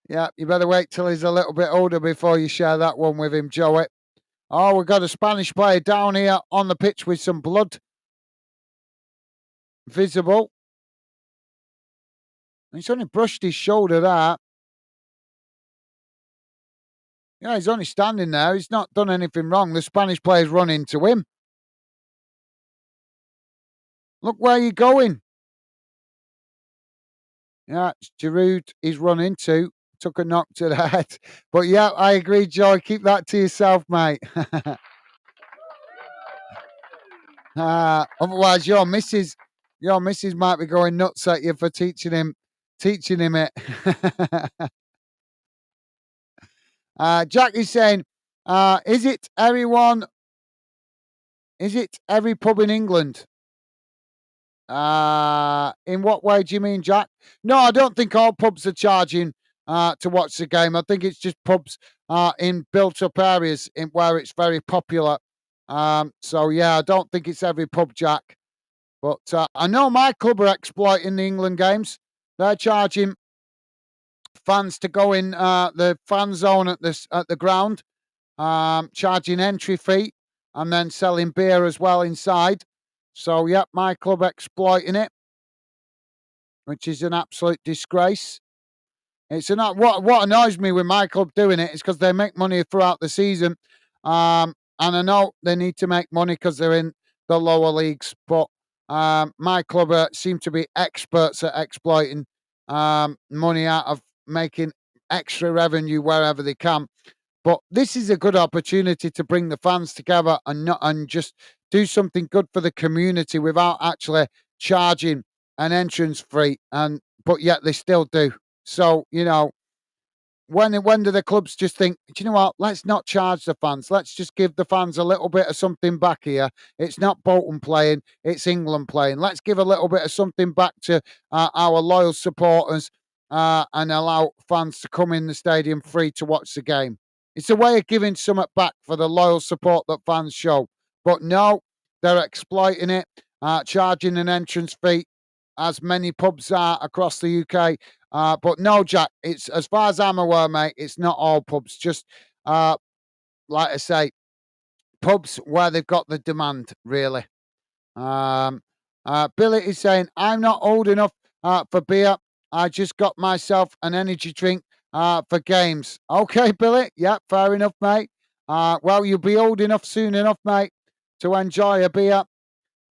Yeah, you better wait till he's a little bit older before you share that one with him, Joey. Oh, we've got a Spanish player down here on the pitch with some blood visible. He's only brushed his shoulder there. Yeah, he's only standing there. He's not done anything wrong. The Spanish player's run into him. Look where you're going. Yeah, it's Giroud he's run into. Took a knock to the head. But yeah, I agree, Joy. Keep that to yourself, mate. Otherwise, your missus might be going nuts at you for teaching him it. Jack is saying, is it every pub in England? In what way do you mean, Jack? No, I don't think all pubs are charging to watch the game. I think it's just pubs in built-up areas where it's very popular. So yeah, I don't think it's every pub, Jack. But I know my club are exploiting the England games. They're charging fans to go in the fan zone at the ground, charging entry fee, and then selling beer as well inside. So, yep, my club exploiting it, which is an absolute disgrace. It's what annoys me with my club doing it is because they make money throughout the season, and I know they need to make money because they're in the lower leagues. But my club seem to be experts at exploiting money out of making extra revenue wherever they can. But this is a good opportunity to bring the fans together and just do something good for the community without actually charging an entrance fee. But yet they still do. So when do the clubs just think, do you know what? Let's not charge the fans. Let's just give the fans a little bit of something back here. It's not Bolton playing; it's England playing. Let's give a little bit of something back to our loyal supporters and allow fans to come in the stadium free to watch the game. It's a way of giving something back for the loyal support that fans show. But no, they're exploiting it, charging an entrance fee, as many pubs are across the UK. But no, Jack, it's as far as I'm aware, mate, it's not all pubs. Just like I say, pubs where they've got the demand, really. Billy is saying, I'm not old enough for beer. I just got myself an energy drink for games. Okay, Billy. Yeah, fair enough, mate. Well, you'll be old enough soon enough, mate, to enjoy a beer.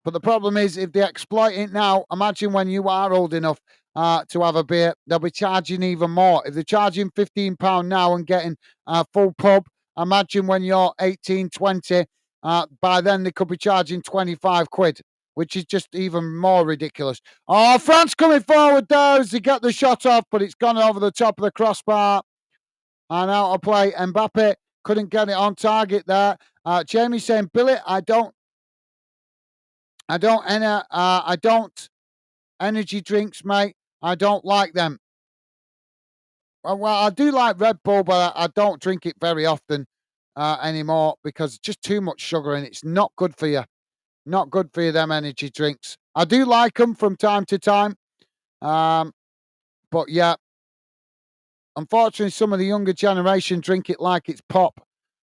But the problem is, if they exploit it now, imagine when you are old enough to have a beer, they'll be charging even more. If they're charging £15 now and getting a full pub, imagine when you're 18, 20, by then they could be charging 25 quid, which is just even more ridiculous. Oh, France coming forward there as they get the shot off, but it's gone over the top of the crossbar. And out of play, Mbappe couldn't get it on target there. Jamie saying, Billy, I don't energy drinks, mate. I don't like them. Well, I do like Red Bull, but I don't drink it very often anymore because it's just too much sugar and it's not good for you. Not good for you, them energy drinks. I do like them from time to time. But yeah, unfortunately, some of the younger generation drink it like it's pop,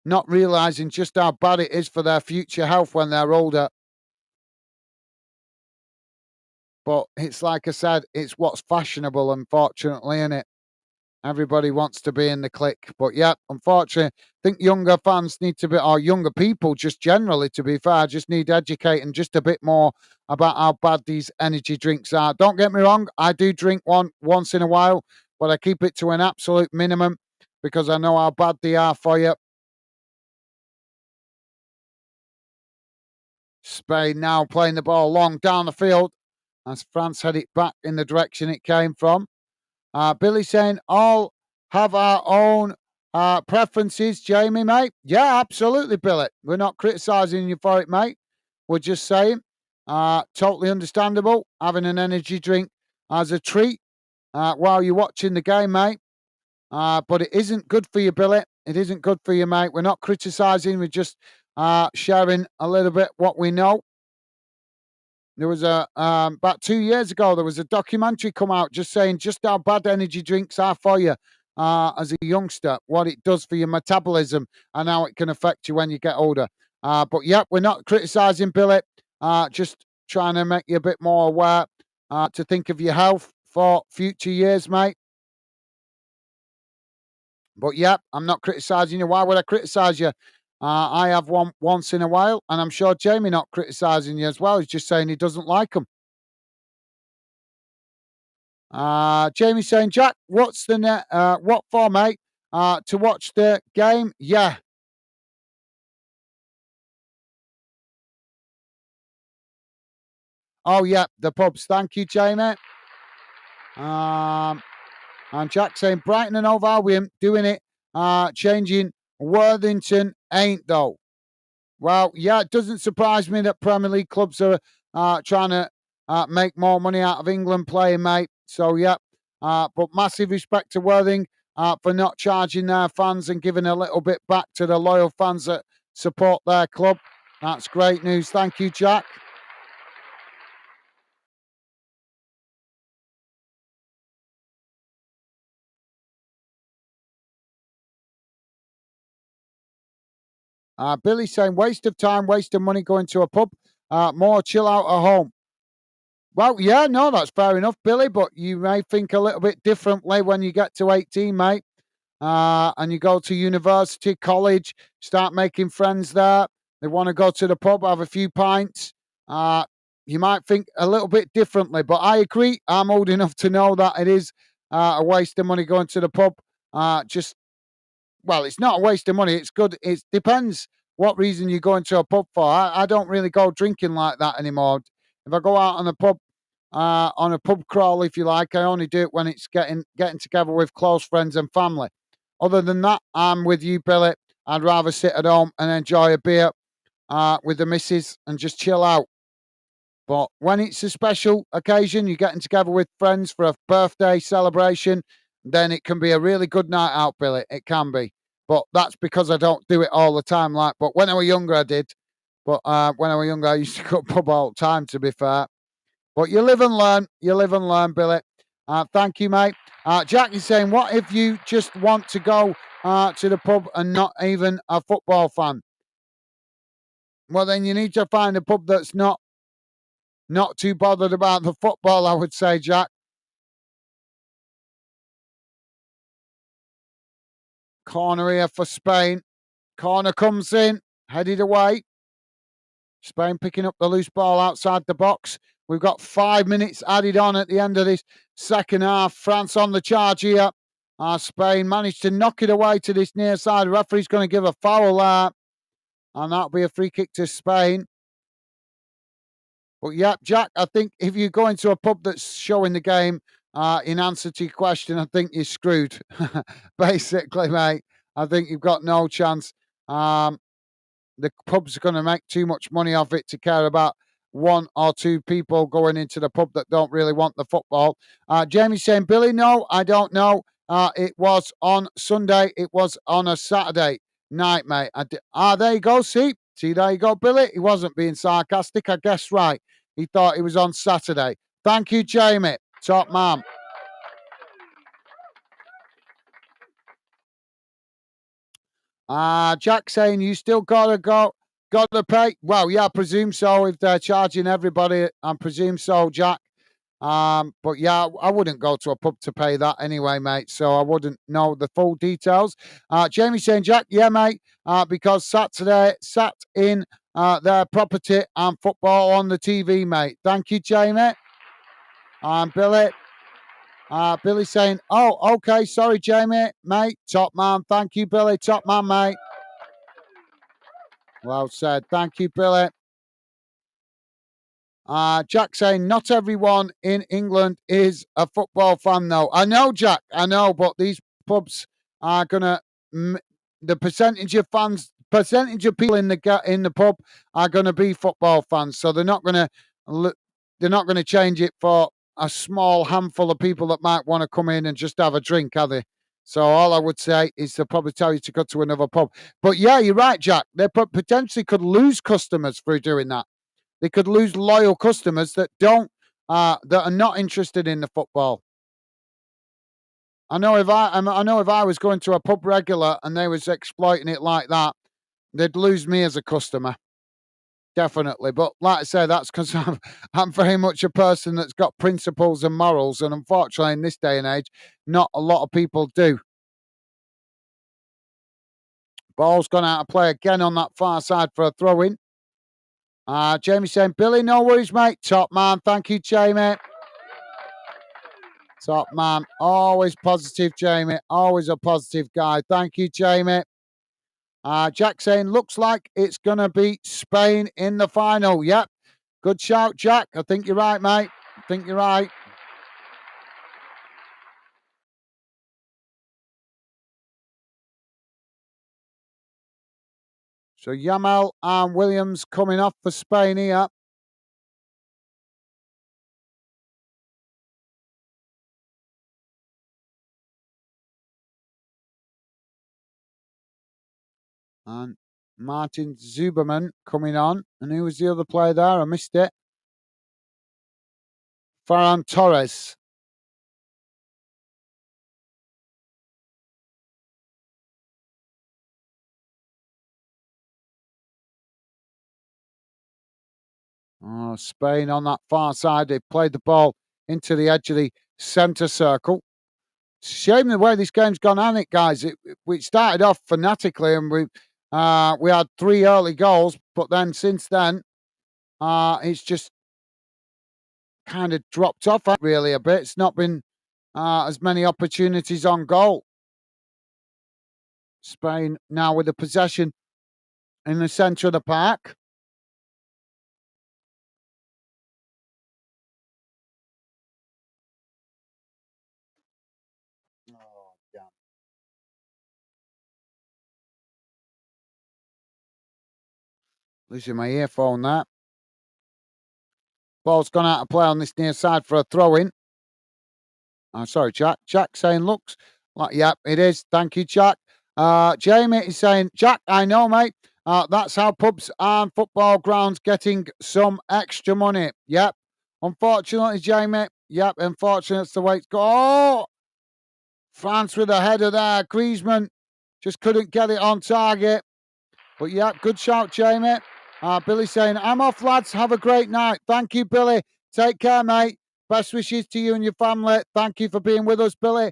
not realising just how bad it is for their future health when they're older. But it's like I said, it's what's fashionable, unfortunately, isn't it? Everybody wants to be in the clique. But yeah, unfortunately, I think younger fans need to be, or younger people just generally, to be fair, just need educating just a bit more about how bad these energy drinks are. Don't get me wrong, I do drink one once in a while, but I keep it to an absolute minimum because I know how bad they are for you. Spain now playing the ball long down the field as France head it back in the direction it came from. Billy saying, all have our own preferences, Jamie, mate. Yeah, absolutely, Billy. We're not criticising you for it, mate. We're just saying, totally understandable, having an energy drink as a treat while you're watching the game, mate. But it isn't good for you, Billy. It isn't good for you, mate. We're not criticising. We're just sharing a little bit what we know. There was about 2 years ago, there was a documentary come out just saying just how bad energy drinks are for you. as a youngster, what it does for your metabolism and how it can affect you when you get older. But yeah, we're not criticising Billy, just trying to make you a bit more aware to think of your health for future years, mate. But yeah, I'm not criticising you. Why would I criticise you? I have one once in a while, and I'm sure Jamie not criticising you as well. He's just saying he doesn't like them. Jamie saying, Jack, what's the net? What for, mate? To watch the game? Yeah. Oh yeah, the pubs. Thank you, Jamie. Um, and Jack saying Brighton and Hove Albion doing it. Changing Worthington ain't though. Well, yeah, it doesn't surprise me that Premier League clubs are trying to make more money out of England playing, mate. So, yeah, but massive respect to Worthing for not charging their fans and giving a little bit back to the loyal fans that support their club. That's great news. Thank you, Jack. Billy saying waste of time, waste of money going to a pub. More chill out at home. Well, yeah, no, that's fair enough, Billy, but you may think a little bit differently when you get to 18, mate. And you go to university, college, start making friends there. They want to go to the pub, have a few pints. You might think a little bit differently, but I agree. I'm old enough to know that it is a waste of money going to the pub. Just well, it's not a waste of money. It's good. It depends what reason you go into a pub for. I don't really go drinking like that anymore. If I go out on a pub crawl, if you like, I only do it when it's getting together with close friends and family. Other than that, I'm with you, Billy. I'd rather sit at home and enjoy a beer with the missus and just chill out. But when it's a special occasion, you're getting together with friends for a birthday celebration, then it can be a really good night out, Billy. It can be. But that's because I don't do it all the time. But when I was younger, I did. But when I was younger, I used to go pub all the time, to be fair. But you live and learn. You live and learn, Billy. Thank you, mate. Jack is saying, what if you just want to go to the pub and not even a football fan? Well, then you need to find a pub that's not too bothered about the football, I would say, Jack. Corner here for Spain. Corner comes in, headed away. Spain picking up the loose ball outside the box. We've got 5 minutes added on at the end of this second half. France on the charge here. Spain managed to knock it away to this near side. The referee's going to give a foul there. And that'll be a free kick to Spain. But yeah, Jack, I think if you go into a pub that's showing the game in answer to your question, I think you're screwed. Basically, mate. I think you've got no chance. The pubs are going to make too much money off it to care about one or two people going into the pub that don't really want the football. Jamie's saying, Billy, no, I don't know. It was on Sunday. It was on a Saturday night, mate. There you go. See, there you go, Billy. He wasn't being sarcastic. I guess right. He thought it was on Saturday. Thank you, Jamie. Top man. Jack saying you still gotta pay. Well, yeah, I presume so. If they're charging everybody, I presume so, Jack. But yeah, I wouldn't go to a pub to pay that anyway, mate. So I wouldn't know the full details. Jamie saying, Jack, yeah, mate, because Saturday sat in their property and football on the TV, mate. Thank you, Jamie. And Billy. Billy saying, oh, okay, sorry, Jamie, mate. Top man. Thank you, Billy. Top man, mate. Well said. Thank you, Billy. Jack saying, not everyone in England is a football fan, though. I know, Jack, I know, but these pubs are going to, the percentage of people in the pub are going to be football fans. So they're not going to change it for a small handful of people that might want to come in and just have a drink, are they? So all I would say is they'll probably tell you to go to another pub. But yeah, you're right, Jack. They potentially could lose customers through doing that. They could lose loyal customers that are not interested in the football. I know if I was going to a pub regular and they was exploiting it like that, they'd lose me as a customer. Definitely. But like I say, that's because I'm very much a person that's got principles and morals. And unfortunately, in this day and age, not a lot of people do. Ball's gone out of play again on that far side for a throw in. Jamie saying, Billy, no worries, mate. Top man. Thank you, Jamie. Top man. Always positive, Jamie. Always a positive guy. Thank you, Jamie. Jack saying, looks like it's going to be Spain in the final. Yep. Good shout, Jack. I think you're right, mate. I think you're right. So Yamal and Williams coming off for Spain here. And Martin Zuberman coming on. And who was the other player there? I missed it. Ferran Torres. Oh, Spain on that far side. They played the ball into the edge of the centre circle. Shame the way this game's gone on it, guys. We started off fanatically and we had 3 early goals, but then since then, it's just kind of dropped off really a bit. It's not been as many opportunities on goal. Spain now with the possession in the centre of the park. Oh, damn. Losing my earphone there. Ball's gone out of play on this near side for a throw in. Sorry, Jack. Jack saying looks like, yep, it is. Thank you, Jack. Jamie is saying, Jack, I know, mate. That's how pubs and football grounds getting some extra money. Yep. Unfortunately, Jamie. Yep. Unfortunately, it's the way it's going. Oh, France with a header there. Griezmann just couldn't get it on target. But yeah, good shout, Jamie. Billy saying, I'm off, lads. Have a great night. Thank you, Billy. Take care, mate. Best wishes to you and your family. Thank you for being with us, Billy.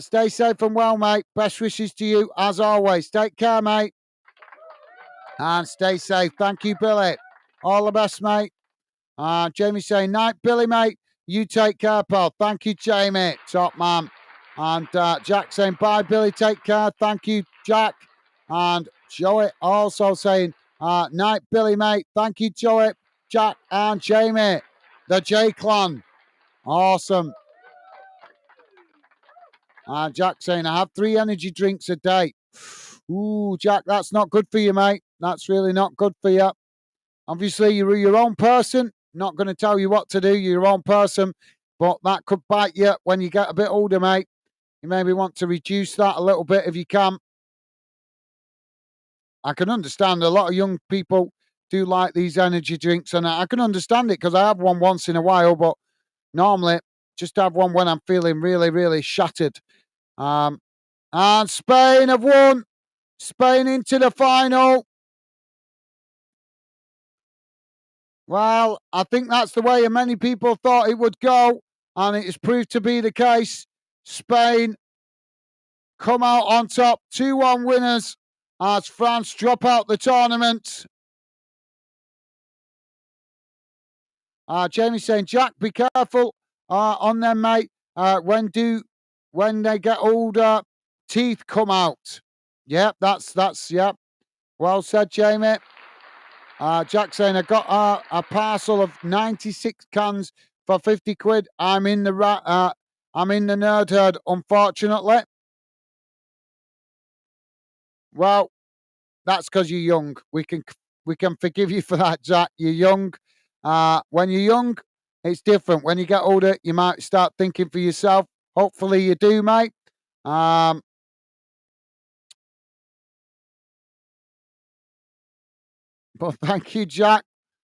Stay safe and well, mate. Best wishes to you as always. Take care, mate. And stay safe. Thank you, Billy. All the best, mate. Jamie saying, night, Billy, mate. You take care, pal. Thank you, Jamie. Top man. And Jack saying, bye, Billy. Take care. Thank you, Jack. And Joey also saying, night, Billy, mate. Thank you, Joey, Jack, and Jamie. The J Clan. Awesome. Jack saying, I have 3 energy drinks a day. Ooh, Jack, that's not good for you, mate. That's really not good for you. Obviously, you're your own person. Not going to tell you what to do. You're your own person. But that could bite you when you get a bit older, mate. You maybe want to reduce that a little bit if you can. I can understand a lot of young people do like these energy drinks, and I can understand it because I have one once in a while, but normally just have one when I'm feeling really, really shattered. And Spain have won. Spain into the final. Well, I think that's the way many people thought it would go, and it has proved to be the case. Spain come out on top, 2-1 winners as France drop out the tournament. Jamie saying, Jack, be careful on them, mate. When they get older, teeth come out. Yep, that's yep. Well said, Jamie. Jack saying, I got a parcel of 96 cans for 50 quid. I'm in the nerd herd, unfortunately. Well, that's because you're young. We can forgive you for that, Jack. You're young. When you're young, it's different. When you get older, you might start thinking for yourself. Hopefully you do, mate. But thank you, Jack.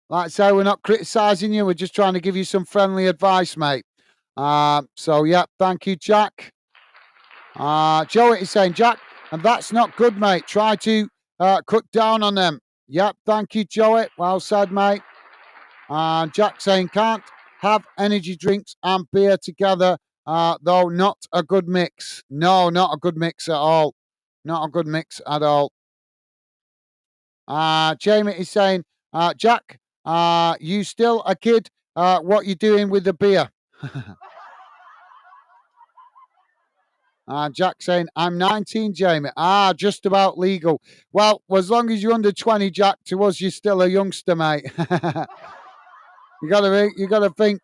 Like I say, we're not criticising you. We're just trying to give you some friendly advice, mate. So, yeah, thank you, Jack. Joey is saying, Jack, and that's not good, mate. Try to cut down on them. Yep, thank you, Joey. Well said, mate. And Jack saying, can't have energy drinks and beer together, though not a good mix. No, not a good mix at all. Not a good mix at all. Jamie is saying, Jack, you still a kid? What you doing with the beer? Jack saying, I'm 19, Jamie. Just about legal. Well, as long as you're under 20, Jack, to us, you're still a youngster, mate. You gotta think.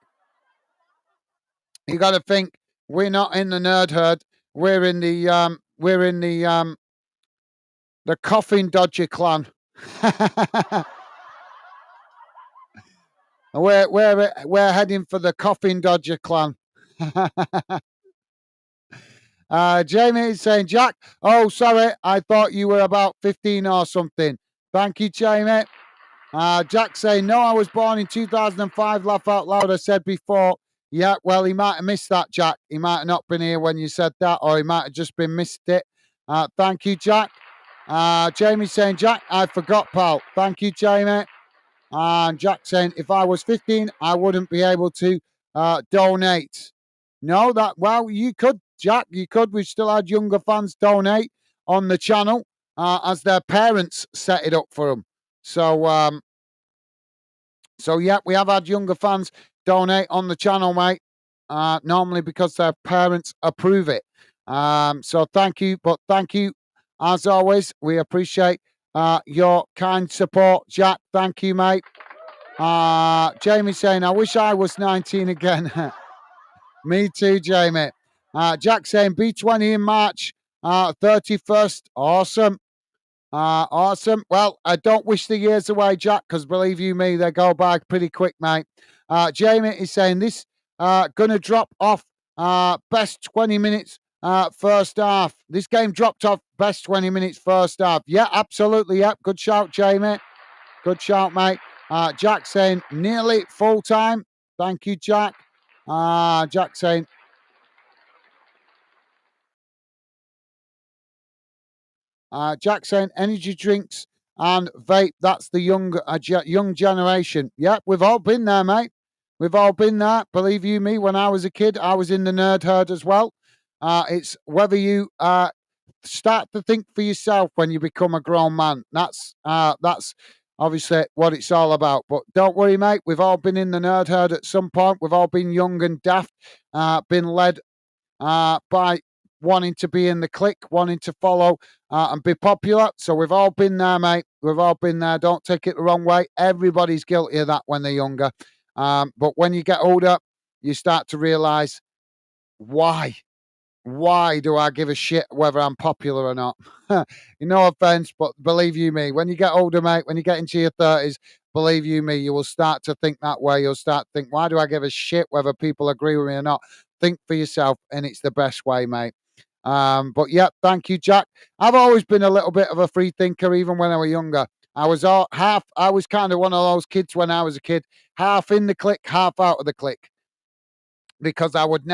We're not in the nerd herd. We're in the coffin dodger clan. we're heading for the coffin dodger clan. Jamie is saying, Jack, oh, sorry, I thought you were about 15 or something. Thank you, Jamie. Jack saying, no, I was born in 2005. Laugh out loud, I said before. Yeah, well, he might have missed that, Jack. He might have not been here when you said that, or he might have just been missed it. Thank you, Jack. Jamie saying, Jack, I forgot, pal. Thank you, Jamie. And Jack saying, if I was 15, I wouldn't be able to donate. No, well, you could, Jack. You could. We've still had younger fans donate on the channel as their parents set it up for them. So yeah, we have had younger fans donate on the channel, mate. Normally because their parents approve it. So thank you, but thank you as always. We appreciate your kind support, Jack. Thank you, mate. Jamie saying, I wish I was 19 again. Me too, Jamie. Jack saying, B20 in March 31st. Awesome. Awesome. Well, I don't wish the years away, Jack, because believe you me, they go by pretty quick, mate. Jamie is saying this gonna drop off best 20 minutes first half. This game dropped off best 20 minutes first half. Yeah, absolutely. Yep. Good shout, Jamie. Good shout, mate. Jack saying nearly full time. Thank you, Jack. Jack saying energy drinks and vape. That's the young generation. Yep, we've all been there, mate. We've all been there. Believe you me, when I was a kid, I was in the nerd herd as well. It's whether you start to think for yourself when you become a grown man. That's obviously what it's all about. But don't worry, mate. We've all been in the nerd herd at some point. We've all been young and daft, been led by wanting to be in the clique, wanting to follow and be popular. So we've all been there, mate. We've all been there. Don't take it the wrong way. Everybody's guilty of that when they're younger. But when you get older, you start to realize why do I give a shit whether I'm popular or not? No offense, but believe you me, when you get older, mate, when you get into your 30s, believe you me, you will start to think that way. You'll start to think, why do I give a shit whether people agree with me or not? Think for yourself, and it's the best way, mate. But yeah, thank you, Jack. I've always been a little bit of a free thinker, even when I was younger. I was kind of one of those kids when I was a kid, half in the clique, half out of the clique. Because I would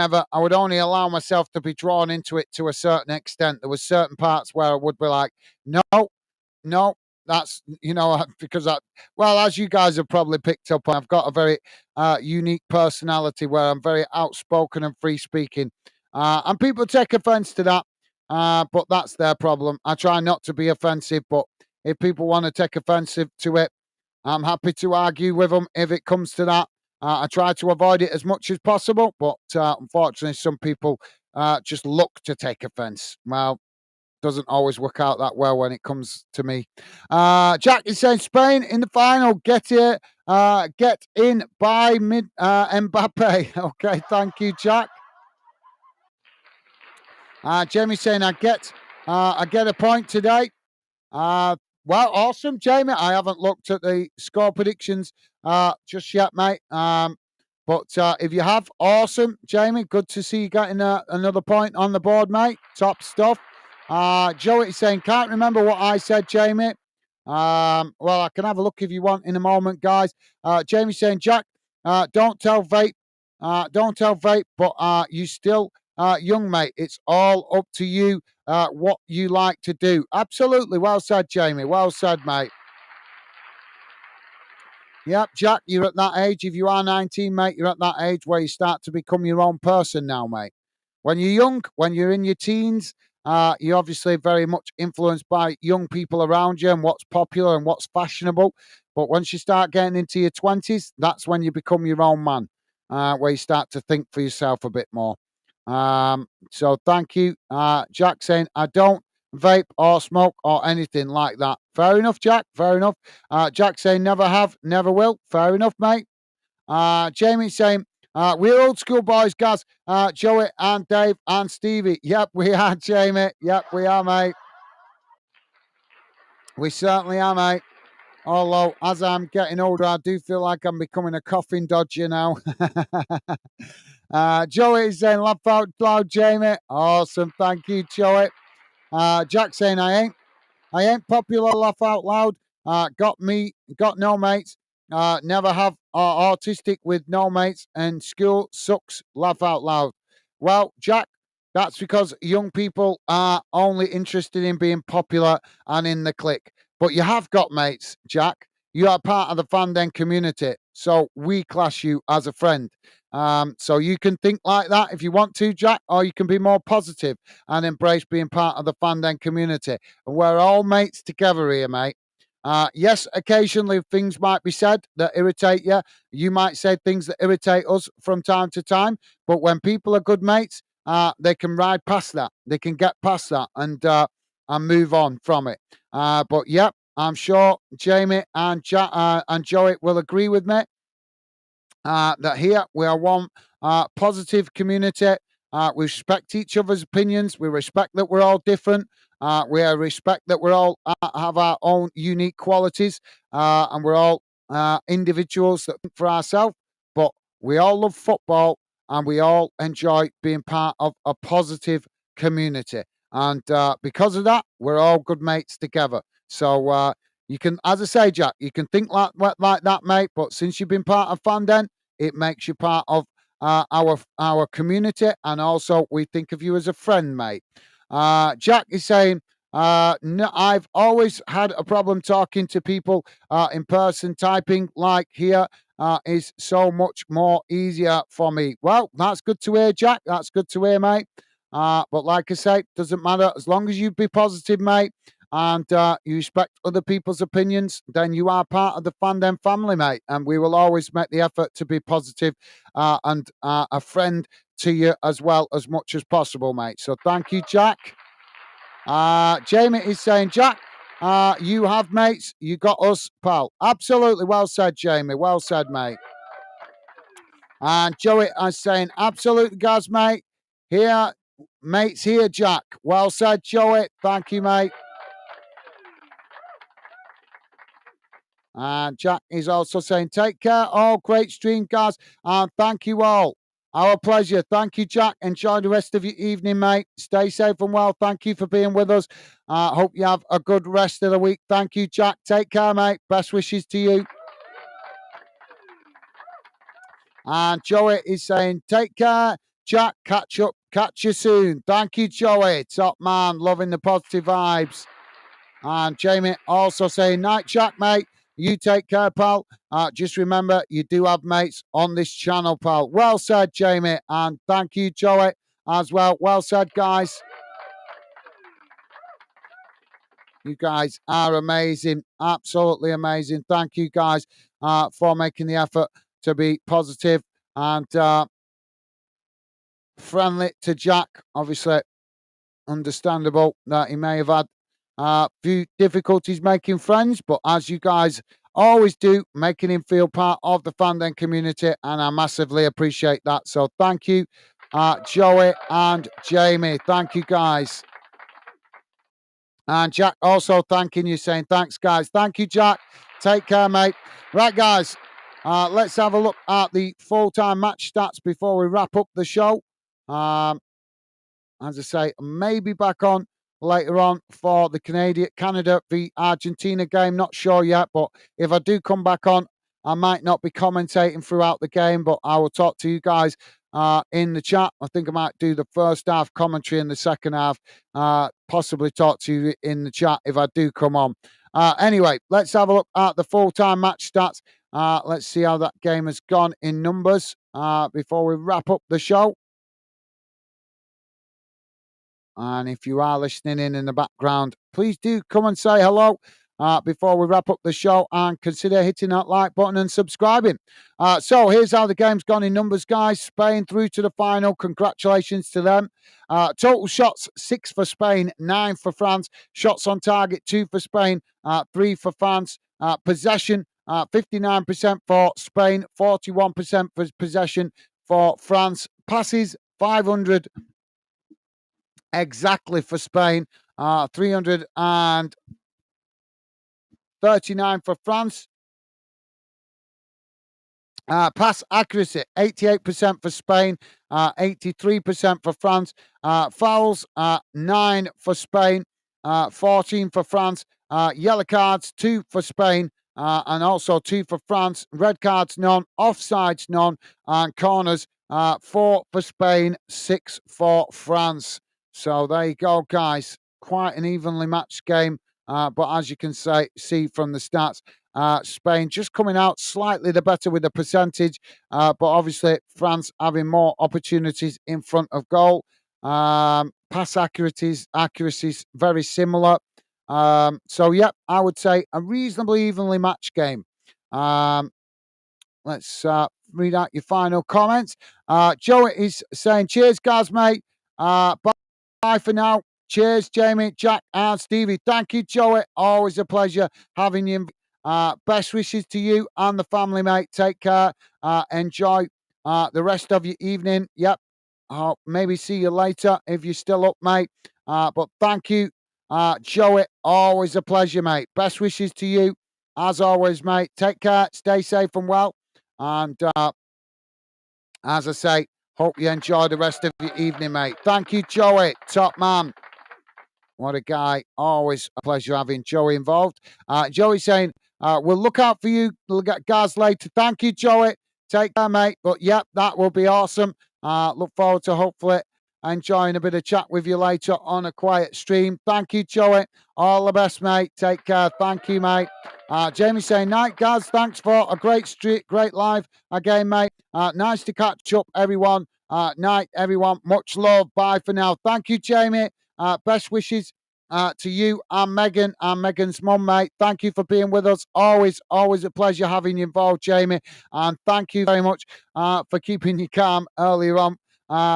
only allow myself to be drawn into it to a certain extent. There was certain parts where I would be like, no, that's, because as you guys have probably picked up, I've got a very unique personality where I'm very outspoken and free speaking. And people take offense to that, but that's their problem. I try not to be offensive, but if people want to take offensive to it, I'm happy to argue with them if it comes to that. I try to avoid it as much as possible, but unfortunately, some people just look to take offense. Well, doesn't always work out that well when it comes to me. Jack is saying Spain in the final. Get in by Mbappe. Okay, thank you, Jack. Jamie saying I get a point today. Well, awesome, Jamie. I haven't looked at the score predictions just yet, mate. But if you have, awesome, Jamie. Good to see you getting another point on the board, mate. Top stuff. Joey is saying, can't remember what I said, Jamie. Well, I can have a look if you want in a moment, guys. Jamie saying, Jack, don't tell vape, but you still young, mate. It's all up to you what you like to do. Absolutely. Well said, Jamie. Well said, mate. Yep, Jack, you're at that age. If you are 19, mate, you're at that age where you start to become your own person now, mate. When you're young, when you're in your teens, you're obviously very much influenced by young people around you and what's popular and what's fashionable. But once you start getting into your 20s, that's when you become your own man, where you start to think for yourself a bit more. So thank you. Jack saying, I don't vape or smoke or anything like that. Fair enough, Jack. Fair enough. Jack saying, never have, never will. Fair enough, mate. Jamie saying, we're old school boys, guys. Joey and Dave and Stevie. Yep, we are, Jamie. Yep, we are, mate. We certainly are, mate. Although, as I'm getting older, I do feel like I'm becoming a coughing dodger now. Joey is saying, laugh out loud, Jamie. Awesome. Thank you, Joey. Jack saying, I ain't popular, laugh out loud. Got no mates. Never have autistic with no mates, and school sucks, laugh out loud. Well, Jack, that's because young people are only interested in being popular and in the clique. But you have got mates, Jack. You are part of the fandom community, so we class you as a friend. So you can think like that if you want to, Jack, or you can be more positive and embrace being part of the fandom community. And we're all mates together here, mate. Yes, occasionally things might be said that irritate you. You might say things that irritate us from time to time. But when people are good mates, they can ride past that. They can get past that and move on from it. But yeah, I'm sure Jamie and Joey will agree with me that here we are one positive community. We respect each other's opinions. We respect that we're all different. We respect that we're all have our own unique qualities, and we're all individuals that think for ourselves. But we all love football, and we all enjoy being part of a positive community. And because of that, we're all good mates together. So you can, as I say, Jack, you can think like that, mate. But since you've been part of Fandom, it makes you part of our community, and also we think of you as a friend, mate. Jack is saying, no, I've always had a problem talking to people in person. Typing like here is so much more easier for me. Well, that's good to hear, Jack. That's good to hear, mate. But like I say, doesn't matter as long as you be positive, mate, and you respect other people's opinions, then you are part of the Fandom family, mate. And we will always make the effort to be positive and a friend to you as well as much as possible, mate. So thank you, Jack. Jamie is saying, Jack, you have mates, you got us, pal. Absolutely. Well said, Jamie. Well said, mate. And Joey is saying, absolutely, guys, mate. Here, mates here, Jack. Well said, Joey. Thank you, mate. And Jack is also saying, take care. Oh, great stream, guys. And thank you all. Our pleasure. Thank you, Jack. Enjoy the rest of your evening, mate. Stay safe and well. Thank you for being with us. Hope you have a good rest of the week. Thank you, Jack. Take care, mate. Best wishes to you. And Joey is saying, take care, Jack. Catch you soon. Thank you, Joey. Top man. Loving the positive vibes. And Jamie also saying, night, Jack, mate. You take care, pal. Just remember, you do have mates on this channel, pal. Well said, Jamie. And thank you, Joey, as well. Well said, guys. You guys are amazing. Absolutely amazing. Thank you, guys, for making the effort to be positive and friendly to Jack. Obviously, understandable that he may have had few difficulties making friends, but as you guys always do, making him feel part of the fandom community, and I massively appreciate that. So thank you, Joey and Jamie. Thank you, guys. And Jack also thanking you, saying thanks, guys. Thank you, Jack. Take care, mate. Right, guys, let's have a look at the full-time match stats before we wrap up the show. As I say, maybe back on later on for the Canada v Argentina game. Not sure yet, but if I do come back on, I might not be commentating throughout the game, but I will talk to you guys in the chat. I think I might do the first half commentary and the second half. Possibly talk to you in the chat if I do come on. Anyway, let's have a look at the full-time match stats. Let's see how that game has gone in numbers before we wrap up the show. And if you are listening in the background, please do come and say hello before we wrap up the show, and consider hitting that like button and subscribing. So here's how the game's gone in numbers, guys. Spain through to the final. Congratulations to them. Total shots, 6 for Spain, 9 for France. Shots on target, 2 for Spain, 3 for France. Possession, 59% for Spain, 41% for possession for France. Passes, 500 exactly for Spain, 339 for France. Pass accuracy, 88% for Spain, 83% for France. Fouls, 9 for Spain, 14 for France. Yellow cards, 2 for Spain, and also 2 for France. Red cards, none. Offsides, none. And corners, 4 for Spain, 6 for France. So there you go, guys. Quite an evenly matched game. But as you can see from the stats, Spain just coming out slightly the better with the percentage. But obviously, France having more opportunities in front of goal. Pass accuracies very similar. So, yeah, I would say a reasonably evenly matched game. Let's read out your final comments. Joe is saying, cheers, guys, mate. Bye for now. Cheers, Jamie, Jack, and Stevie. Thank you, Joey. Always a pleasure having you. Best wishes to you and the family, mate. Take care. Enjoy the rest of your evening. Yep. I'll maybe see you later if you're still up, mate. But thank you, Joey. Always a pleasure, mate. Best wishes to you, as always, mate. Take care. Stay safe and well. And as I say, hope you enjoy the rest of your evening, mate. Thank you, Joey. Top man. What a guy. Always a pleasure having Joey involved. Joey saying, we'll look out for you guys later. Thank you, Joey. Take care, mate. But, yep, that will be awesome. Look forward to hopefully enjoying a bit of chat with you later on a quiet stream. Thank you, Joey. All the best, mate. Take care. Thank you, mate. Jamie saying, night, guys. Thanks for a great street, great live again, mate. Nice to catch up, everyone. Night, everyone. Much love. Bye for now. Thank you, Jamie. Best wishes to you and Megan and Megan's mum, mate. Thank you for being with us. Always a pleasure having you involved, Jamie. And thank you very much for keeping you calm earlier on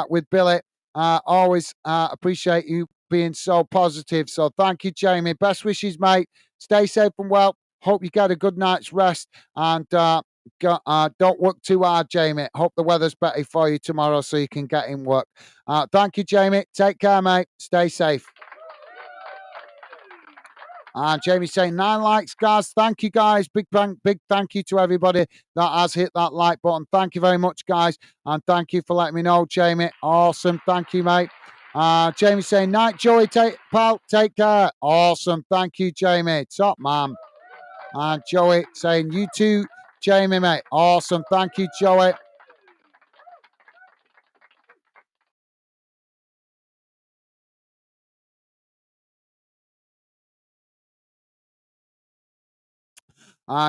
with Billy. Always appreciate you being so positive. So thank you, Jamie. Best wishes, mate. Stay safe and well. Hope you get a good night's rest. And don't work too hard, Jamie. Hope the weather's better for you tomorrow so you can get in work. Thank you, Jamie. Take care, mate. Stay safe. And Jamie saying 9 likes, guys. Thank you, guys. Big thank you to everybody that has hit that like button. Thank you very much, guys. And thank you for letting me know, Jamie. Awesome. Thank you, mate. Jamie saying, night, Joey, take care. Awesome. Thank you, Jamie. Top man. And Joey saying, you too, Jamie, mate. Awesome. Thank you, Joey.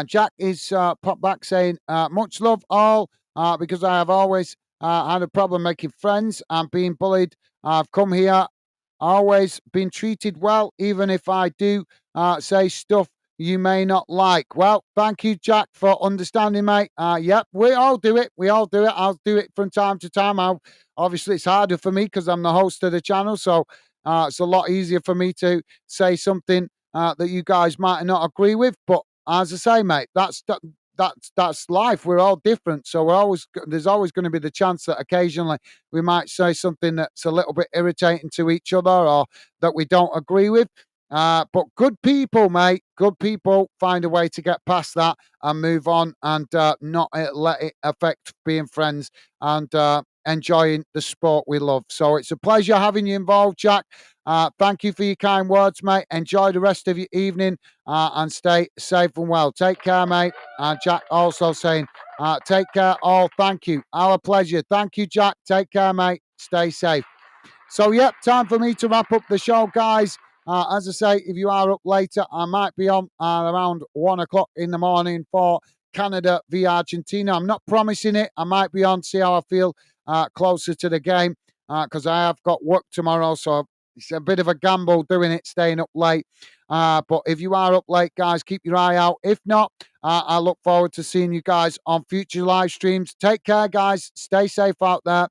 Jack is popped back saying, much love all, because I have always had a problem making friends and being bullied. I've come here, always been treated well, even if I do say stuff you may not like. Well, thank you, Jack, for understanding, mate. Yep, we all do it. I'll do it from time to time. Obviously, it's harder for me because I'm the host of the channel, so it's a lot easier for me to say something that you guys might not agree with. But as I say, mate, that's life. We're all different, so there's always going to be the chance that occasionally we might say something that's a little bit irritating to each other or that we don't agree with. But good people, mate, good people find a way to get past that and move on and not let it affect being friends and enjoying the sport we love. So it's a pleasure having you involved, Jack. Thank you for your kind words, mate. Enjoy the rest of your evening and stay safe and well. Take care, mate. Jack also saying, Take care, all. Thank you. Our pleasure. Thank you, Jack. Take care, mate. Stay safe. So, yep, time for me to wrap up the show, guys. As I say, if you are up later, I might be on around 1 o'clock in the morning for Canada v Argentina. I'm not promising it. I might be on, see how I feel closer to the game because I have got work tomorrow. So it's a bit of a gamble doing it, staying up late. But if you are up late, guys, keep your eye out. If not, I look forward to seeing you guys on future live streams. Take care, guys. Stay safe out there.